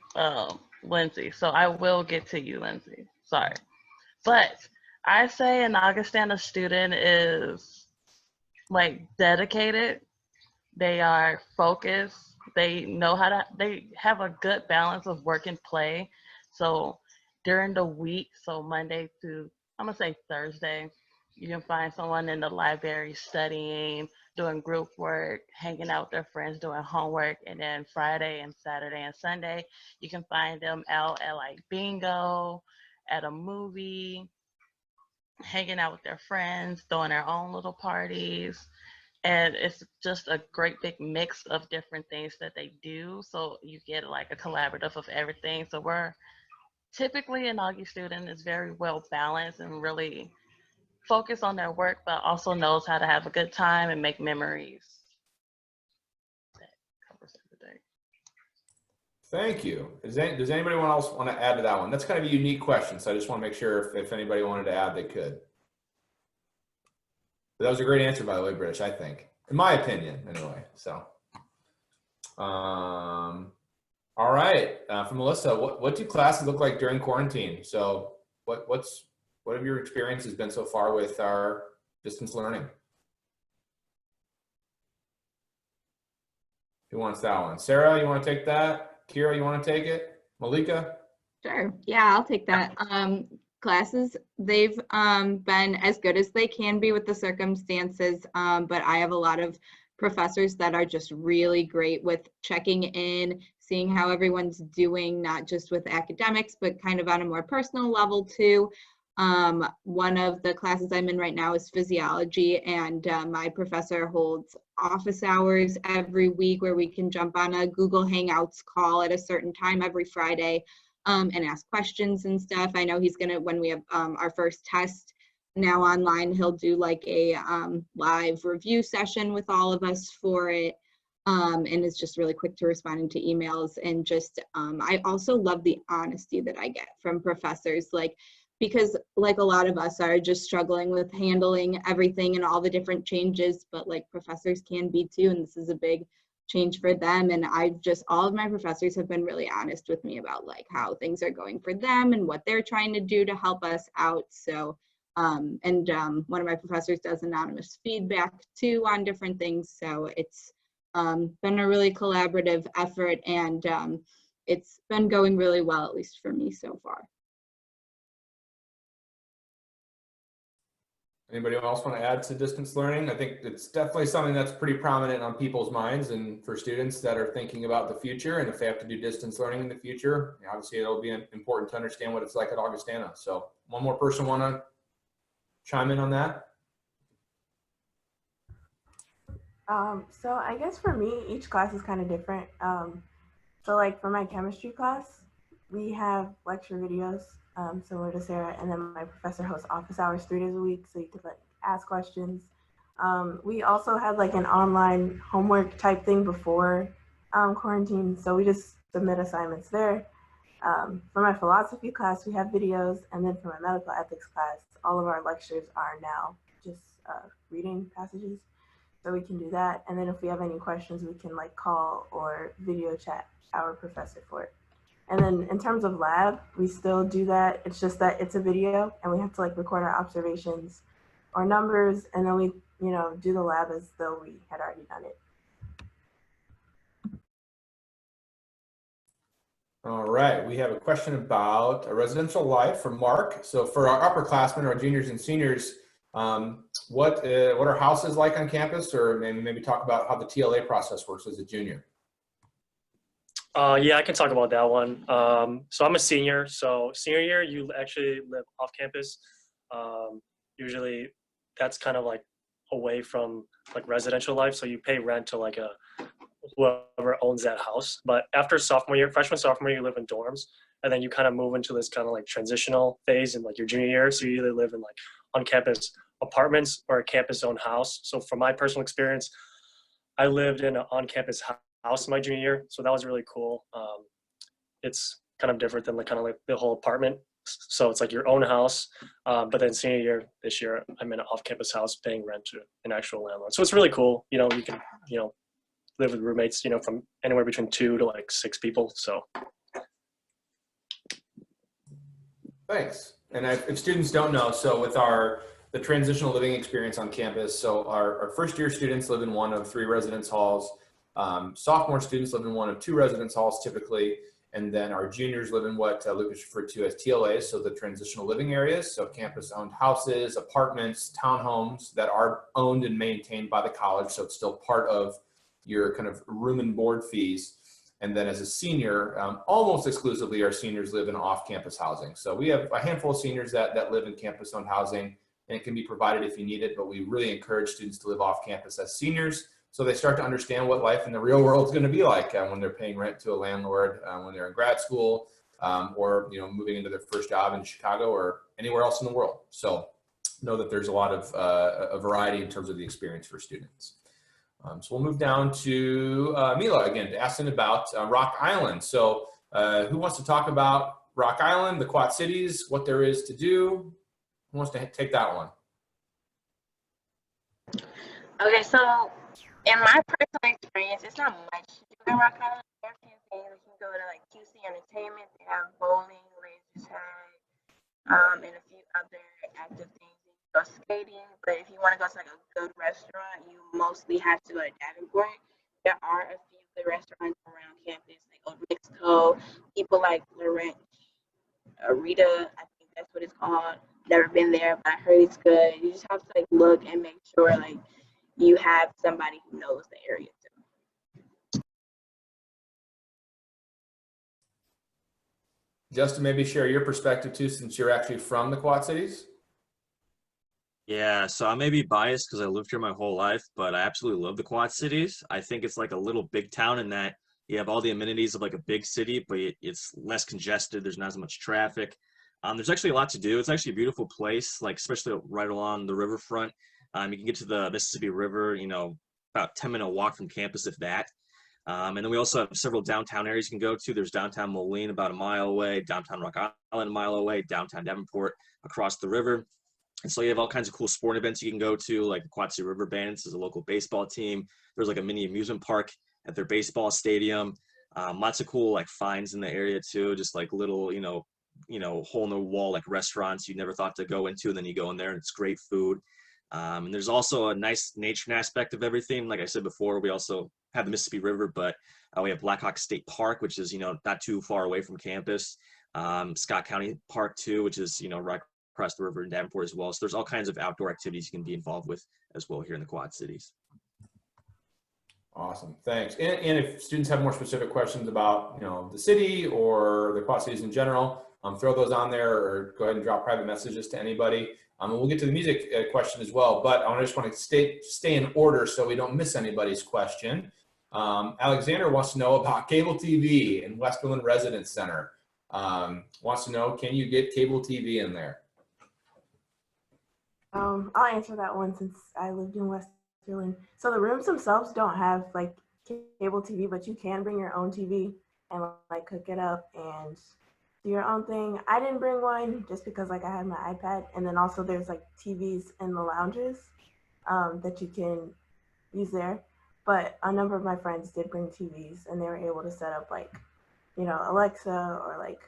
Lindsay, so I will get to you, Lindsay. Sorry. But I say an Augustana student is like dedicated. They are focused. They have a good balance of work and play. So during the week, so Monday through, I'm gonna say Thursday, you can find someone in the library studying, doing group work, hanging out with their friends, doing homework. And then Friday and Saturday and Sunday, you can find them out at like bingo, at a movie, hanging out with their friends, throwing their own little parties. And it's just a great big mix of different things that they do. So you get like a collaborative of everything. So we're typically an Augie student is very well balanced and really focused on their work, but also knows how to have a good time and make memories. That covers everything. Thank you. Does anybody else want to add to that one? That's kind of a unique question, so I just want to make sure if anybody wanted to add, they could. But that was a great answer, by the way, British, I think. In my opinion, anyway. So, all All right, for Melissa, what do classes look like during quarantine? So what have your experiences been so far with our distance learning? Who wants that one? Sarah, you want to take that? Kira, you want to take it? Malika? Sure. Yeah, I'll take that. Classes, they've been as good as they can be with the circumstances, but I have a lot of professors that are just really great with checking in, seeing how everyone's doing, not just with academics, but kind of on a more personal level too. One of the classes I'm in right now is physiology, and my professor holds office hours every week where we can jump on a Google Hangouts call at a certain time every Friday and ask questions and stuff. I know he's gonna, when we have our first test now online, he'll do like a live review session with all of us for it. And it's just really quick to respond to emails. And just, I also love the honesty that I get from professors, because like a lot of us are just struggling with handling everything and all the different changes, but like professors can be too, and this is a big change for them. And all of my professors have been really honest with me about like how things are going for them and what they're trying to do to help us out. So, one of my professors does anonymous feedback too on different things. So it's been a really collaborative effort, and it's been going really well, at least for me so far. Anybody else want to add to distance learning? I think it's definitely something that's pretty prominent on people's minds, and for students that are thinking about the future, and if they have to do distance learning in the future, obviously it'll be important to understand what it's like at Augustana. So one more person want to chime in on that? So I guess for me, each class is kind of different. So like for my chemistry class, we have lecture videos similar to Sarah, and then my professor hosts office hours 3 days a week, so you could like ask questions. We also had like an online homework type thing before quarantine, so we just submit assignments there. For my philosophy class, we have videos, and then for my medical ethics class, all of our lectures are now just reading passages, so we can do that. And then if we have any questions, we can like call or video chat our professor for it. And then in terms of lab, we still do that. It's just that it's a video, and we have to like record our observations or numbers, and then we, do the lab as though we had already done it. All right, we have a question about a residential life from Mark. So for our upperclassmen, our juniors and seniors, what are houses like on campus, or maybe talk about how the TLA process works as a junior? Yeah, I can talk about that one. So I'm a senior. So senior year, you actually live off campus. Usually that's kind of like away from like residential life. So you pay rent to like whoever owns that house. But after sophomore year, freshman, sophomore year, you live in dorms. And then you kind of move into this kind of like transitional phase in like your junior year. So you either live in like on campus apartments or a campus owned house. So from my personal experience, I lived in an on campus house my junior year, so that was really cool. It's kind of different than like kind of like the whole apartment, so it's like your own house, but then senior year this year I'm in an off-campus house paying rent to an actual landlord, so it's really cool. You can live with roommates from anywhere between 2 to like 6 people. So Thanks. And if students don't know, so with the transitional living experience on campus, so our first year students live in one of 3 residence halls. Sophomore students live in one of 2 residence halls typically, and then our juniors live in what Lucas referred to as TLAs, so the transitional living areas, so campus-owned houses, apartments, townhomes that are owned and maintained by the college, so it's still part of your kind of room and board fees. And then as a senior, almost exclusively our seniors live in off-campus housing. So we have a handful of seniors that live in campus-owned housing, and it can be provided if you need it, but we really encourage students to live off-campus as seniors, so they start to understand what life in the real world is going to be like when they're paying rent to a landlord, when they're in grad school, or moving into their first job in Chicago or anywhere else in the world. So know that there's a lot of a variety in terms of the experience for students. So we'll move down to Mila again to ask them about Rock Island. So who wants to talk about Rock Island, the Quad Cities, what there is to do? Who wants to take that one? Okay, so in my personal experience, it's not much to do in Rock Island. There are a few things that you can go to like QC Entertainment. They have bowling, laser tag, and a few other active things. You can go skating, but if you want to go to like a good restaurant, you mostly have to go to Davenport. There are a few good restaurants around campus, like Old Mexico, people like Laurent, Rita, I think that's what it's called. Never been there, but I heard it's good. You just have to like look and make sure like you have somebody who knows the area too. Justin, maybe share your perspective too, since you're actually from the Quad Cities. Yeah, so I may be biased because I lived here my whole life, but I absolutely love the Quad Cities. I think it's like a little big town in that you have all the amenities of like a big city, but it's less congested. There's not as much traffic. There's actually a lot to do. It's actually a beautiful place, like especially right along the riverfront. You can get to the Mississippi River, you know, about 10-minute walk from campus, if that. And then we also have several downtown areas you can go to. There's downtown Moline about a mile away, downtown Rock Island a mile away, downtown Davenport across the river. And so you have all kinds of cool sport events you can go to, like the Quad City River Bandits is a local baseball team. There's like a mini amusement park at their baseball stadium. Lots of cool like finds in the area too, just like little, hole in the wall like restaurants you never thought to go into, and then you go in there and it's great food. And there's also a nice nature aspect of everything. Like I said before, we also have the Mississippi River, but we have Blackhawk State Park, which is, not too far away from campus. Scott County Park too, which is, right across the river in Davenport as well. So there's all kinds of outdoor activities you can be involved with as well here in the Quad Cities. Awesome, thanks. And if students have more specific questions about, the city or the Quad Cities in general, throw those on there or go ahead and drop private messages to anybody. And we'll get to the music question as well, but I just want to stay in order so we don't miss anybody's question. Alexander wants to know about cable TV in Westerland Residence Center. Wants to know, can you get cable TV in there? I'll answer that one since I lived in Westerland. So the rooms themselves don't have like cable TV, but you can bring your own TV and like hook it up and do your own thing. I didn't bring one just because like I had my iPad, and then also there's like TVs in the lounges that you can use there. But a number of my friends did bring TVs, and they were able to set up like, Alexa or like,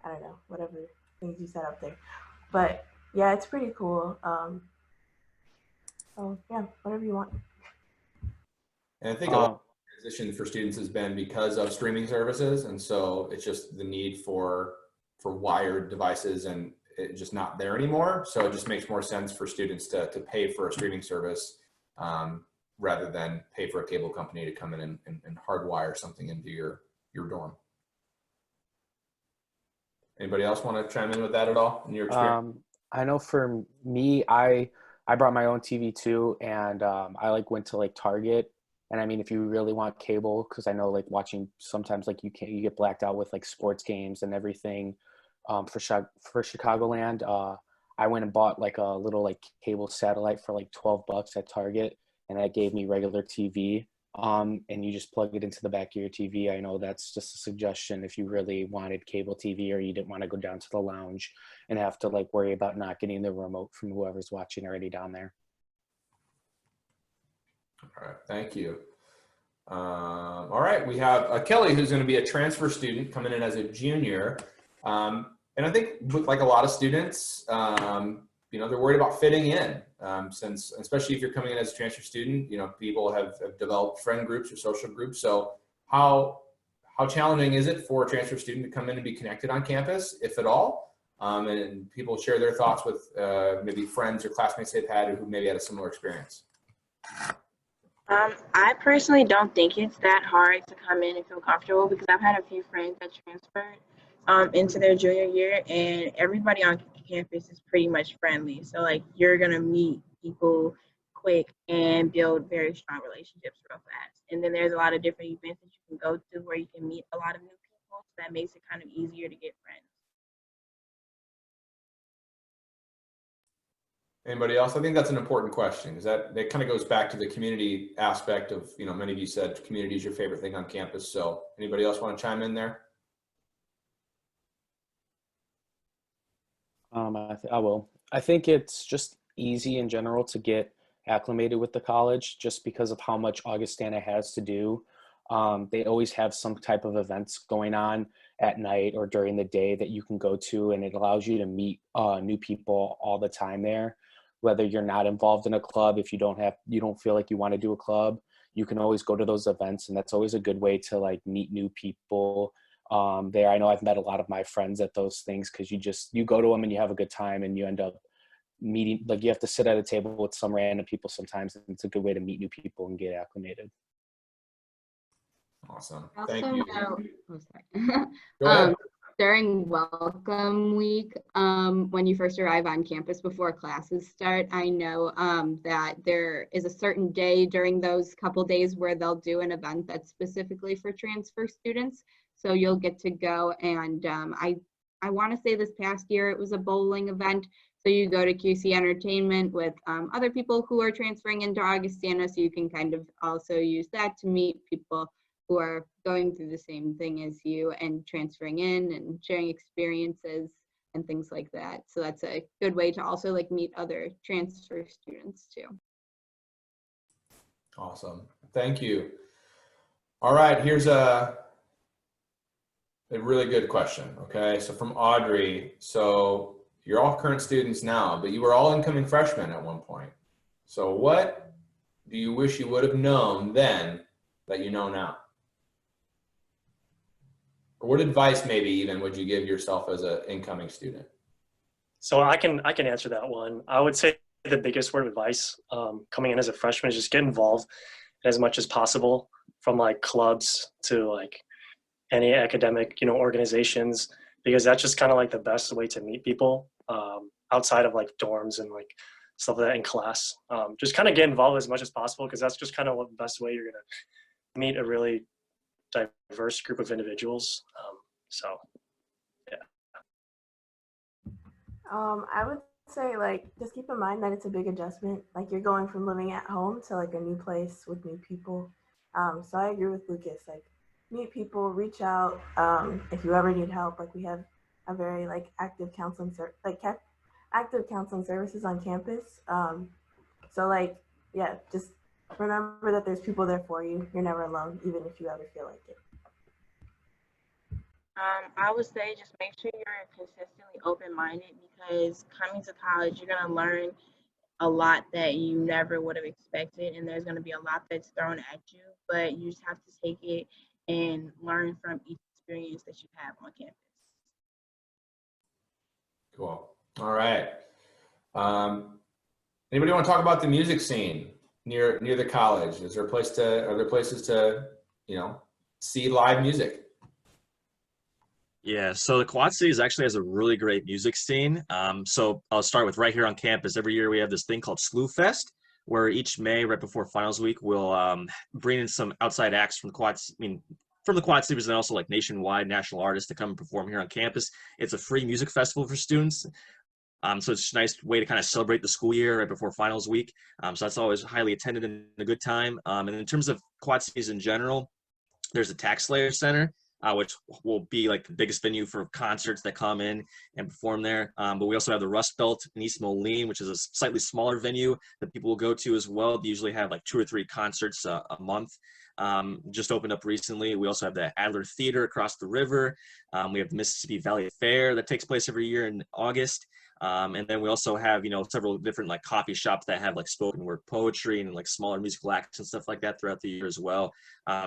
I don't know, whatever things you set up there. But yeah, it's pretty cool. So yeah, whatever you want. And I think a lot of the transition for students has been because of streaming services, and so it's just the need for wired devices, and it's just not there anymore. So it just makes more sense for students to pay for a streaming service rather than pay for a cable company to come in and hardwire something into your dorm. Anybody else want to chime in with that at all in your experience? I know for me, I brought my own TV too, and I went to Target. And I mean, if you really want cable, because I know watching sometimes you get blacked out with sports games and everything. For Chicagoland, I went and bought a little cable satellite for $12 at Target, and that gave me regular TV. And you just plug it into the back of your TV. I know that's just a suggestion if you really wanted cable TV or you didn't want to go down to the lounge and have to worry about not getting the remote from whoever's watching already down there. All right, thank you. All right, we have Kelly, who's going to be a transfer student coming in as a junior. And I think with a lot of students, they're worried about fitting in, since, especially if you're coming in as a transfer student, people have developed friend groups or social groups. So how challenging is it for a transfer student to come in and be connected on campus, if at all? And people share their thoughts with maybe friends or classmates they've had who maybe had a similar experience. I personally don't think it's that hard to come in and feel comfortable, because I've had a few friends that transferred into their junior year, and everybody on campus is pretty much friendly. So you're gonna meet people quick and build very strong relationships real fast. And then there's a lot of different events that you can go to where you can meet a lot of new people. So that makes it kind of easier to get friends. Anybody else? I think that's an important question, because that kind of goes back to the community aspect of, many of you said community is your favorite thing on campus. So anybody else want to chime in there? I will. I think it's just easy in general to get acclimated with the college just because of how much Augustana has to do. They always have some type of events going on at night or during the day that you can go to, and it allows you to meet new people all the time there. Whether you're not involved in a club, if you don't feel like you want to do a club, you can always go to those events, and that's always a good way to like meet new people there. I know I've met a lot of my friends at those things because you go to them and you have a good time, and you end up meeting, like, you have to sit at a table with some random people sometimes, and it's a good way to meet new people and get acclimated. Awesome. Also Thank you. know, oh, sorry. Go ahead. During welcome week, when you first arrive on campus before classes start, I know that there is a certain day during those couple days where they'll do an event that's specifically for transfer students. So you'll get to go, and I want to say this past year it was a bowling event. So you go to QC Entertainment with other people who are transferring into Augustana, so you can kind of also use that to meet people who are going through the same thing as you and transferring in and sharing experiences and things like that. So that's a good way to also like meet other transfer students too. Awesome. Thank you. All right, here's a really good question. Okay, so from Audrey. So you're all current students now, but you were all incoming freshmen at one point. So what do you wish you would have known then that you know now? Or what advice maybe even would you give yourself as an incoming student? So I can answer that one. I would say the biggest word of advice coming in as a freshman is just get involved as much as possible, from like clubs to like any academic, organizations, because that's just kind of like the best way to meet people outside of like dorms and like stuff like that in class. Just kind of get involved as much as possible, because that's just kind of the best way you're gonna meet a really diverse group of individuals. So yeah. I would say, like, just keep in mind that it's a big adjustment. Like, you're going from living at home to like a new place with new people. So I agree with Lucas. Like, meet people, reach out. If you ever need help, like, we have a very like active counseling services on campus. So like, yeah, just remember that there's people there for you. You're never alone, even if you ever feel like it. I would say just make sure you're consistently open-minded, because coming to college, you're going to learn a lot that you never would have expected, and there's going to be a lot that's thrown at you, but you just have to take it and learn from each experience that you have on campus. Cool. All right. Anybody want to talk about the music scene near the college? Are there places to, see live music? Yeah, so the Quad Cities actually has a really great music scene. So I'll start with right here on campus. Every year we have this thing called Slough Fest, where each May, right before finals week, we'll bring in some outside acts from the Quad Cities, and also like nationwide national artists to come and perform here on campus. It's a free music festival for students. So it's a nice way to kind of celebrate the school year right before finals week. So that's always highly attended and a good time. And in terms of Quad Cities in general, there's a Tax Slayer Center, which will be like the biggest venue for concerts that come in and perform there. But we also have the Rust Belt in East Moline, which is a slightly smaller venue that people will go to as well. They usually have like 2 or 3 concerts a month. Just opened up recently. We also have the Adler Theater across the river. We have the Mississippi Valley Fair that takes place every year in August. And then we also have, several different like coffee shops that have like spoken word poetry and like smaller musical acts and stuff like that throughout the year as well.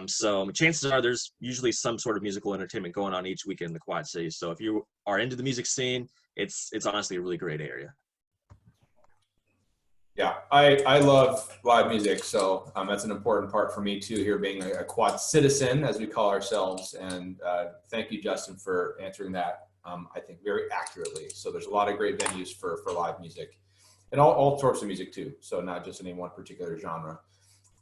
So chances are there's usually some sort of musical entertainment going on each weekend in the Quad Cities. So if you are into the music scene, it's honestly a really great area. Yeah, I love live music, so that's an important part for me too, here being a Quad citizen, as we call ourselves. And thank you, Justin, for answering that, I think, very accurately. So there's a lot of great venues for live music, and all sorts of music too, so not just any one particular genre.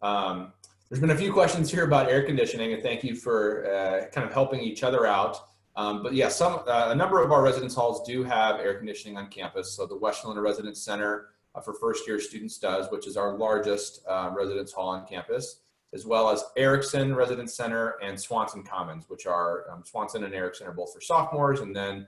There's been a few questions here about air conditioning, and thank you for kind of helping each other out. But yeah, a number of our residence halls do have air conditioning on campus. So the Westland Residence Center for first-year students does, which is our largest residence hall on campus, as well as Erickson Residence Center and Swanson Commons, which are Swanson and Erickson are both for sophomores, and then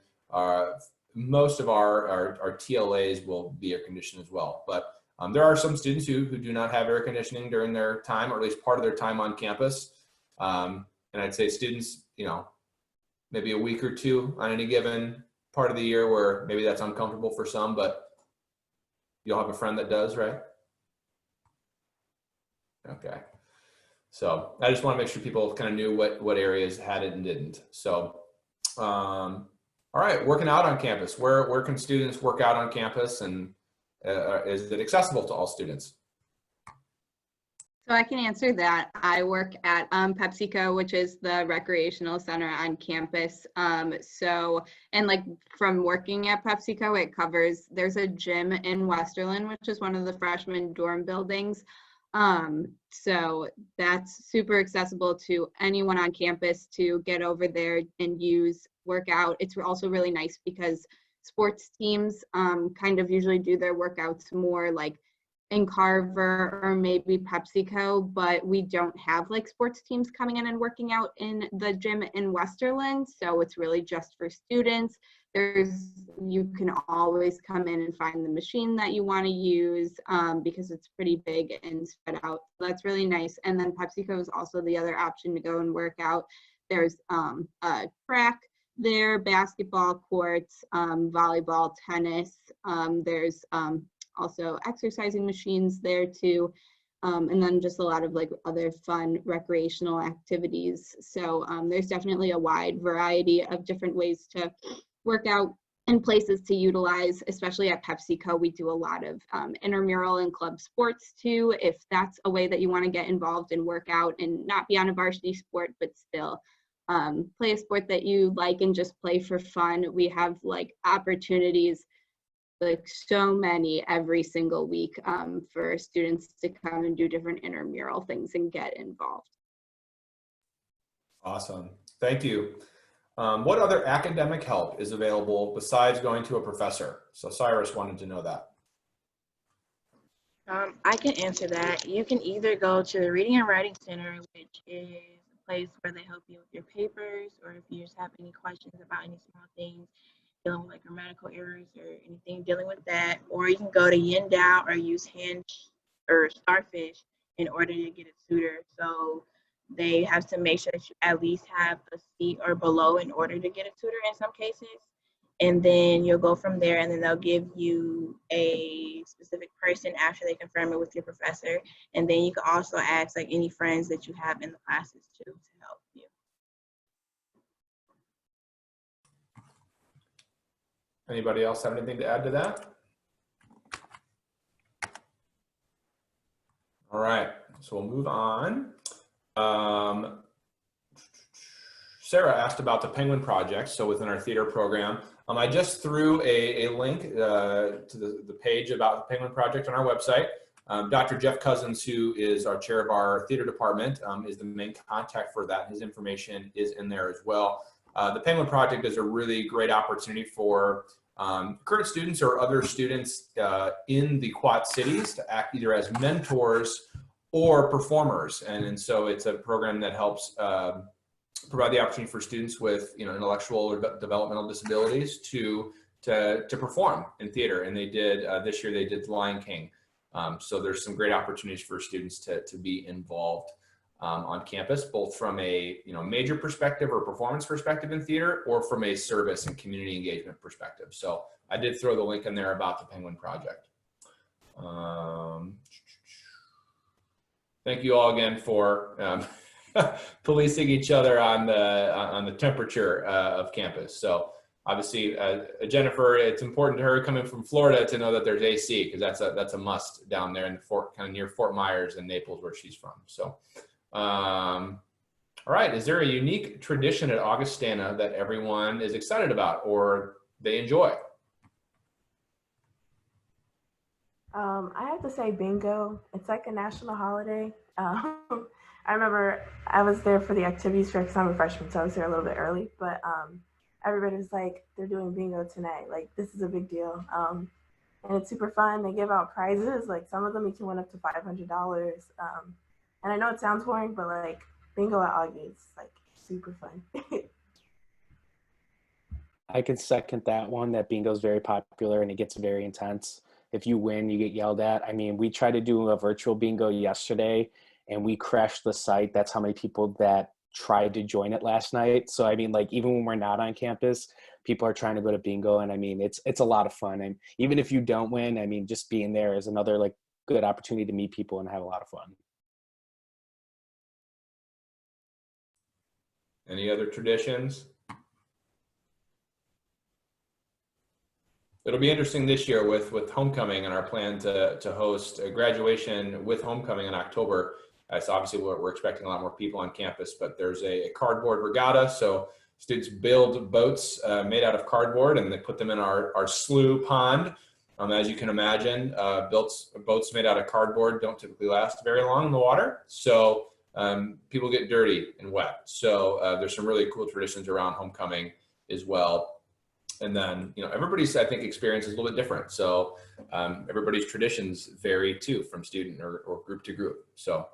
most of our TLAs will be air conditioned as well. But there are some students who do not have air conditioning during their time, or at least part of their time on campus. And I'd say students, maybe a week or two on any given part of the year where maybe that's uncomfortable for some, but you'll have a friend that does, right? Okay. So I just want to make sure people kind of knew what areas had it and didn't. So, all right, working out on campus. Where can students work out on campus, and is it accessible to all students? So I can answer that. I work at PepsiCo, which is the recreational center on campus. And like from working at PepsiCo, it covers, there's a gym in Westerland, which is one of the freshman dorm buildings. So that's super accessible to anyone on campus to get over there and work out. It's also really nice because sports teams kind of usually do their workouts more like in Carver or maybe PepsiCo, but we don't have like sports teams coming in and working out in the gym in Westerland. So it's really just for students. You can always come in and find the machine that you want to use because it's pretty big and spread out. So that's really nice. And then PepsiCo is also the other option to go and work out. There's a track there, basketball courts, volleyball, tennis. There's also exercising machines there too. And then just a lot of like other fun recreational activities. So there's definitely a wide variety of different ways to work out and places to utilize, especially at PepsiCo. We do a lot of intramural and club sports too, if that's a way that you want to get involved and work out and not be on a varsity sport, but still play a sport that you like and just play for fun. We have like opportunities, like so many every single week for students to come and do different intramural things and get involved. Awesome, thank you. What other academic help is available besides going to a professor? So Cyrus wanted to know that. I can answer that. You can either go to the Reading and Writing Center, which is a place where they help you with your papers, or if you just have any questions about any small things, dealing with like grammatical errors or anything dealing with that. Or you can go to Yindow or use Hand or Starfish in order to get a tutor. So they have to make sure that you at least have a C or below in order to get a tutor in some cases. And then you'll go from there, and then they'll give you a specific person after they confirm it with your professor. And then you can also ask like any friends that you have in the classes too to help you. Anybody else have anything to add to that? All right, so we'll move on. Sarah asked about the Penguin Project. So within our theater program, I just threw a link to the page about the Penguin Project on our website. Dr. Jeff Cousins, who is our chair of our theater department, is the main contact for that. His information is in there as well. The Penguin Project is a really great opportunity for current students or other students in the Quad Cities to act either as mentors or performers. And so it's a program that helps provide the opportunity for students with intellectual or developmental disabilities to perform in theater. And they did, this year they did The Lion King. So there's some great opportunities for students to be involved on campus, both from a major perspective or performance perspective in theater, or from a service and community engagement perspective. So I did throw the link in there about the Penguin Project. Thank you all again for policing each other on the temperature of campus. So obviously, Jennifer, it's important to her coming from Florida to know that there's AC, because that's a must down there in kind of near Fort Myers and Naples, where she's from. So. All right, is there a unique tradition at Augustana that everyone is excited about or they enjoy? I have to say bingo. It's like a national holiday. I remember I was there for the activities fair because I'm a freshman, so I was there a little bit early, but everybody was like, they're doing bingo tonight. Like, this is a big deal. And it's super fun. They give out prizes. Like, some of them you can win up to $500. And I know it sounds boring, but like bingo at Augie, it's like super fun. I can second that one. That bingo is very popular and it gets very intense. If you win, you get yelled at. I mean, we tried to do a virtual bingo yesterday and we crashed the site. That's how many people that tried to join it last night. So I mean, like, even when we're not on campus, people are trying to go to bingo, and I mean, it's a lot of fun. And even if you don't win, I mean, just being there is another like good opportunity to meet people and have a lot of fun. Any other traditions? It'll be interesting this year with homecoming and our plan to host a graduation with homecoming in October. So obviously we're expecting a lot more people on campus, but there's a cardboard regatta. So students build boats made out of cardboard, and they put them in our slough pond. As you can imagine, boats made out of cardboard don't typically last very long in the water. So people get dirty and wet. So there's some really cool traditions around homecoming as well. And then, everybody's, I think, experience is a little bit different. So everybody's traditions vary too from student or group to group. So,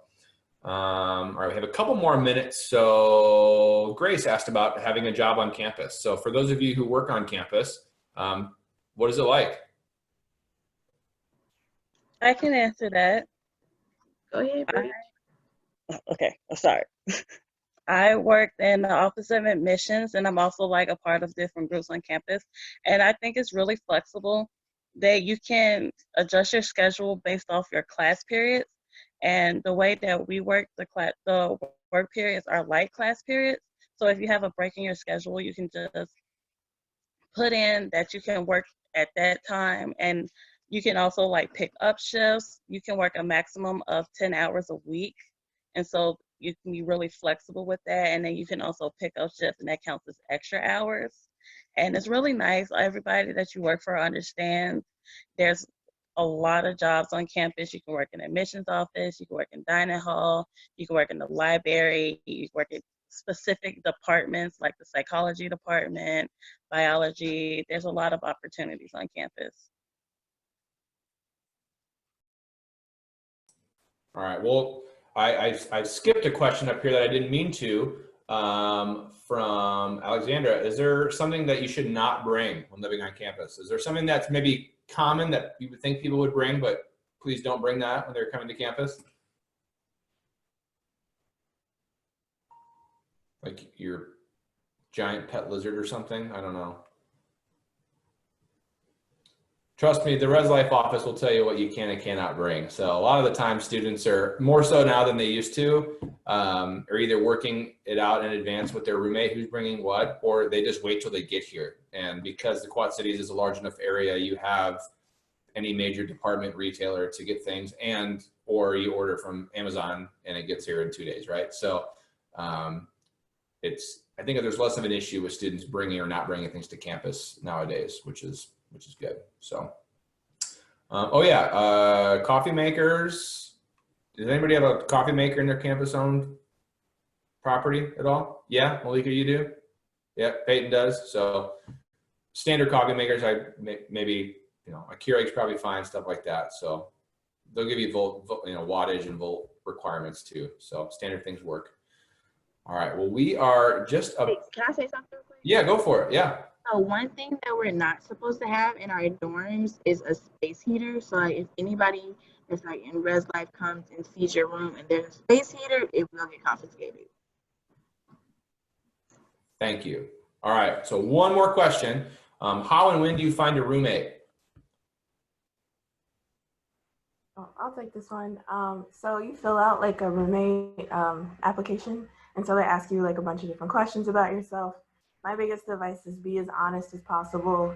all right, we have a couple more minutes. So Grace asked about having a job on campus. So for those of you who work on campus, what is it like? I can answer that. Go ahead, Bree. Okay, I'm sorry. I worked in the Office of Admissions, and I'm also like a part of different groups on campus. And I think it's really flexible that you can adjust your schedule based off your class periods. And the way that we work, the work periods are like class periods. So if you have a break in your schedule, you can just put in that you can work at that time. And you can also like pick up shifts. You can work a maximum of 10 hours a week. And so you can be really flexible with that. And then you can also pick up shifts, and that counts as extra hours. And it's really nice. Everybody that you work for understands there's a lot of jobs on campus. You can work in the admissions office, you can work in dining hall, you can work in the library, you can work in specific departments like the psychology department, biology. There's a lot of opportunities on campus. All right, well, I skipped a question up here that I didn't mean to, from Alexandra. Is there something that you should not bring when living on campus? Is there something that's maybe common that you would think people would bring, but please don't bring that when they're coming to campus? Like your giant pet lizard or something? I don't know. Trust me, the Res Life office will tell you what you can and cannot bring. So a lot of the time students are, more so now than they used to, are either working it out in advance with their roommate who's bringing what, or they just wait till they get here. And because the Quad Cities is a large enough area, you have any major department retailer to get things, and or you order from Amazon and it gets here in 2 days, right? So I think that there's less of an issue with students bringing or not bringing things to campus nowadays, which is good. So, coffee makers. Does anybody have a coffee maker in their campus-owned property at all? Yeah, Malika, you do? Yeah, Peyton does. So, standard coffee makers, maybe, a Keurig's probably fine, stuff like that. So, they'll give you wattage and volt requirements too. So, standard things work. All right. Well, we are just Can I say something real quick? Yeah, go for it. Yeah. So one thing that we're not supposed to have in our dorms is a space heater. So like, if anybody that's like in Res Life comes and sees your room and there's a space heater, it will get confiscated. Thank you. All right. So one more question. How and when do you find a roommate? I'll take this one. So you fill out like a roommate application. And so they ask you like a bunch of different questions about yourself. My biggest advice is be as honest as possible,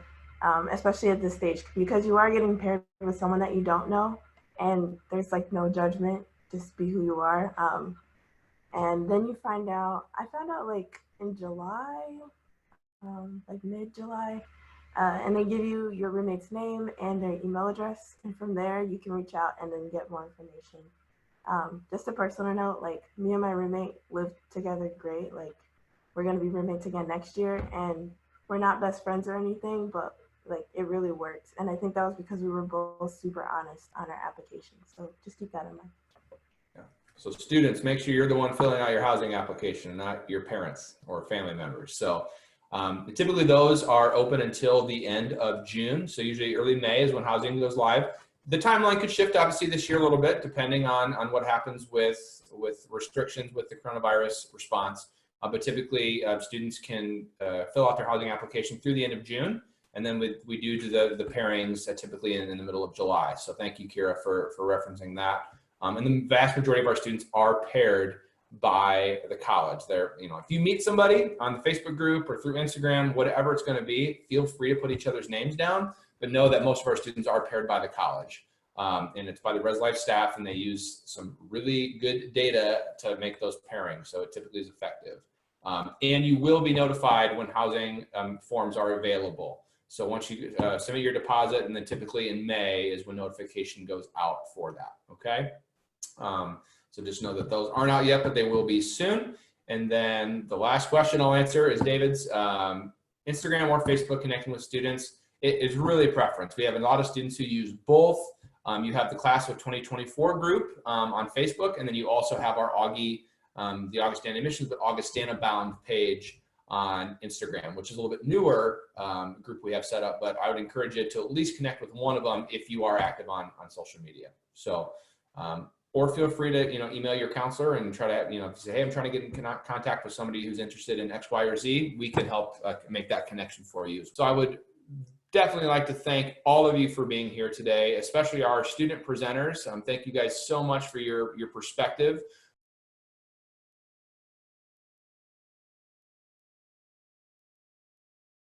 especially at this stage, because you are getting paired with someone that you don't know, and there's like no judgment, just be who you are. And then you find out, I found out like in July, like mid-July, and they give you your roommate's name and their email address. And from there you can reach out and then get more information. Just a personal note, like me and my roommate live together great. Like we're gonna be roommates again next year, and we're not best friends or anything, but like it really works. And I think that was because we were both super honest on our application. So just keep that in mind. Yeah. So students, make sure you're the one filling out your housing application, not your parents or family members. So typically those are open until the end of June. So usually early May is when housing goes live. The timeline could shift obviously this year a little bit depending on what happens with restrictions with the coronavirus response. But typically students can fill out their housing application through the end of June. And then we do the pairings typically in the middle of July. So thank you, Kira, for referencing that. And the vast majority of our students are paired by the college. They're, if you meet somebody on the Facebook group or through Instagram, whatever it's going to be, feel free to put each other's names down, but know that most of our students are paired by the college. And it's by the Res Life staff, and they use some really good data to make those pairings. So it typically is effective. And you will be notified when housing forms are available. So once you submit your deposit, and then typically in May is when notification goes out for that, okay? So just know that those aren't out yet, but they will be soon. And then the last question I'll answer is David's Instagram or Facebook connecting with students. It is really a preference. We have a lot of students who use both. You have the Class of 2024 group on Facebook, and then you also have our Augie, the Augustana Admissions, but Augustana Bound page on Instagram, which is a little bit newer group we have set up, but I would encourage you to at least connect with one of them if you are active on social media. So, or feel free to, email your counselor and try to, say, hey, I'm trying to get in contact with somebody who's interested in X, Y, or Z. We can help make that connection for you. So I would definitely like to thank all of you for being here today, especially our student presenters. Thank you guys so much for your perspective.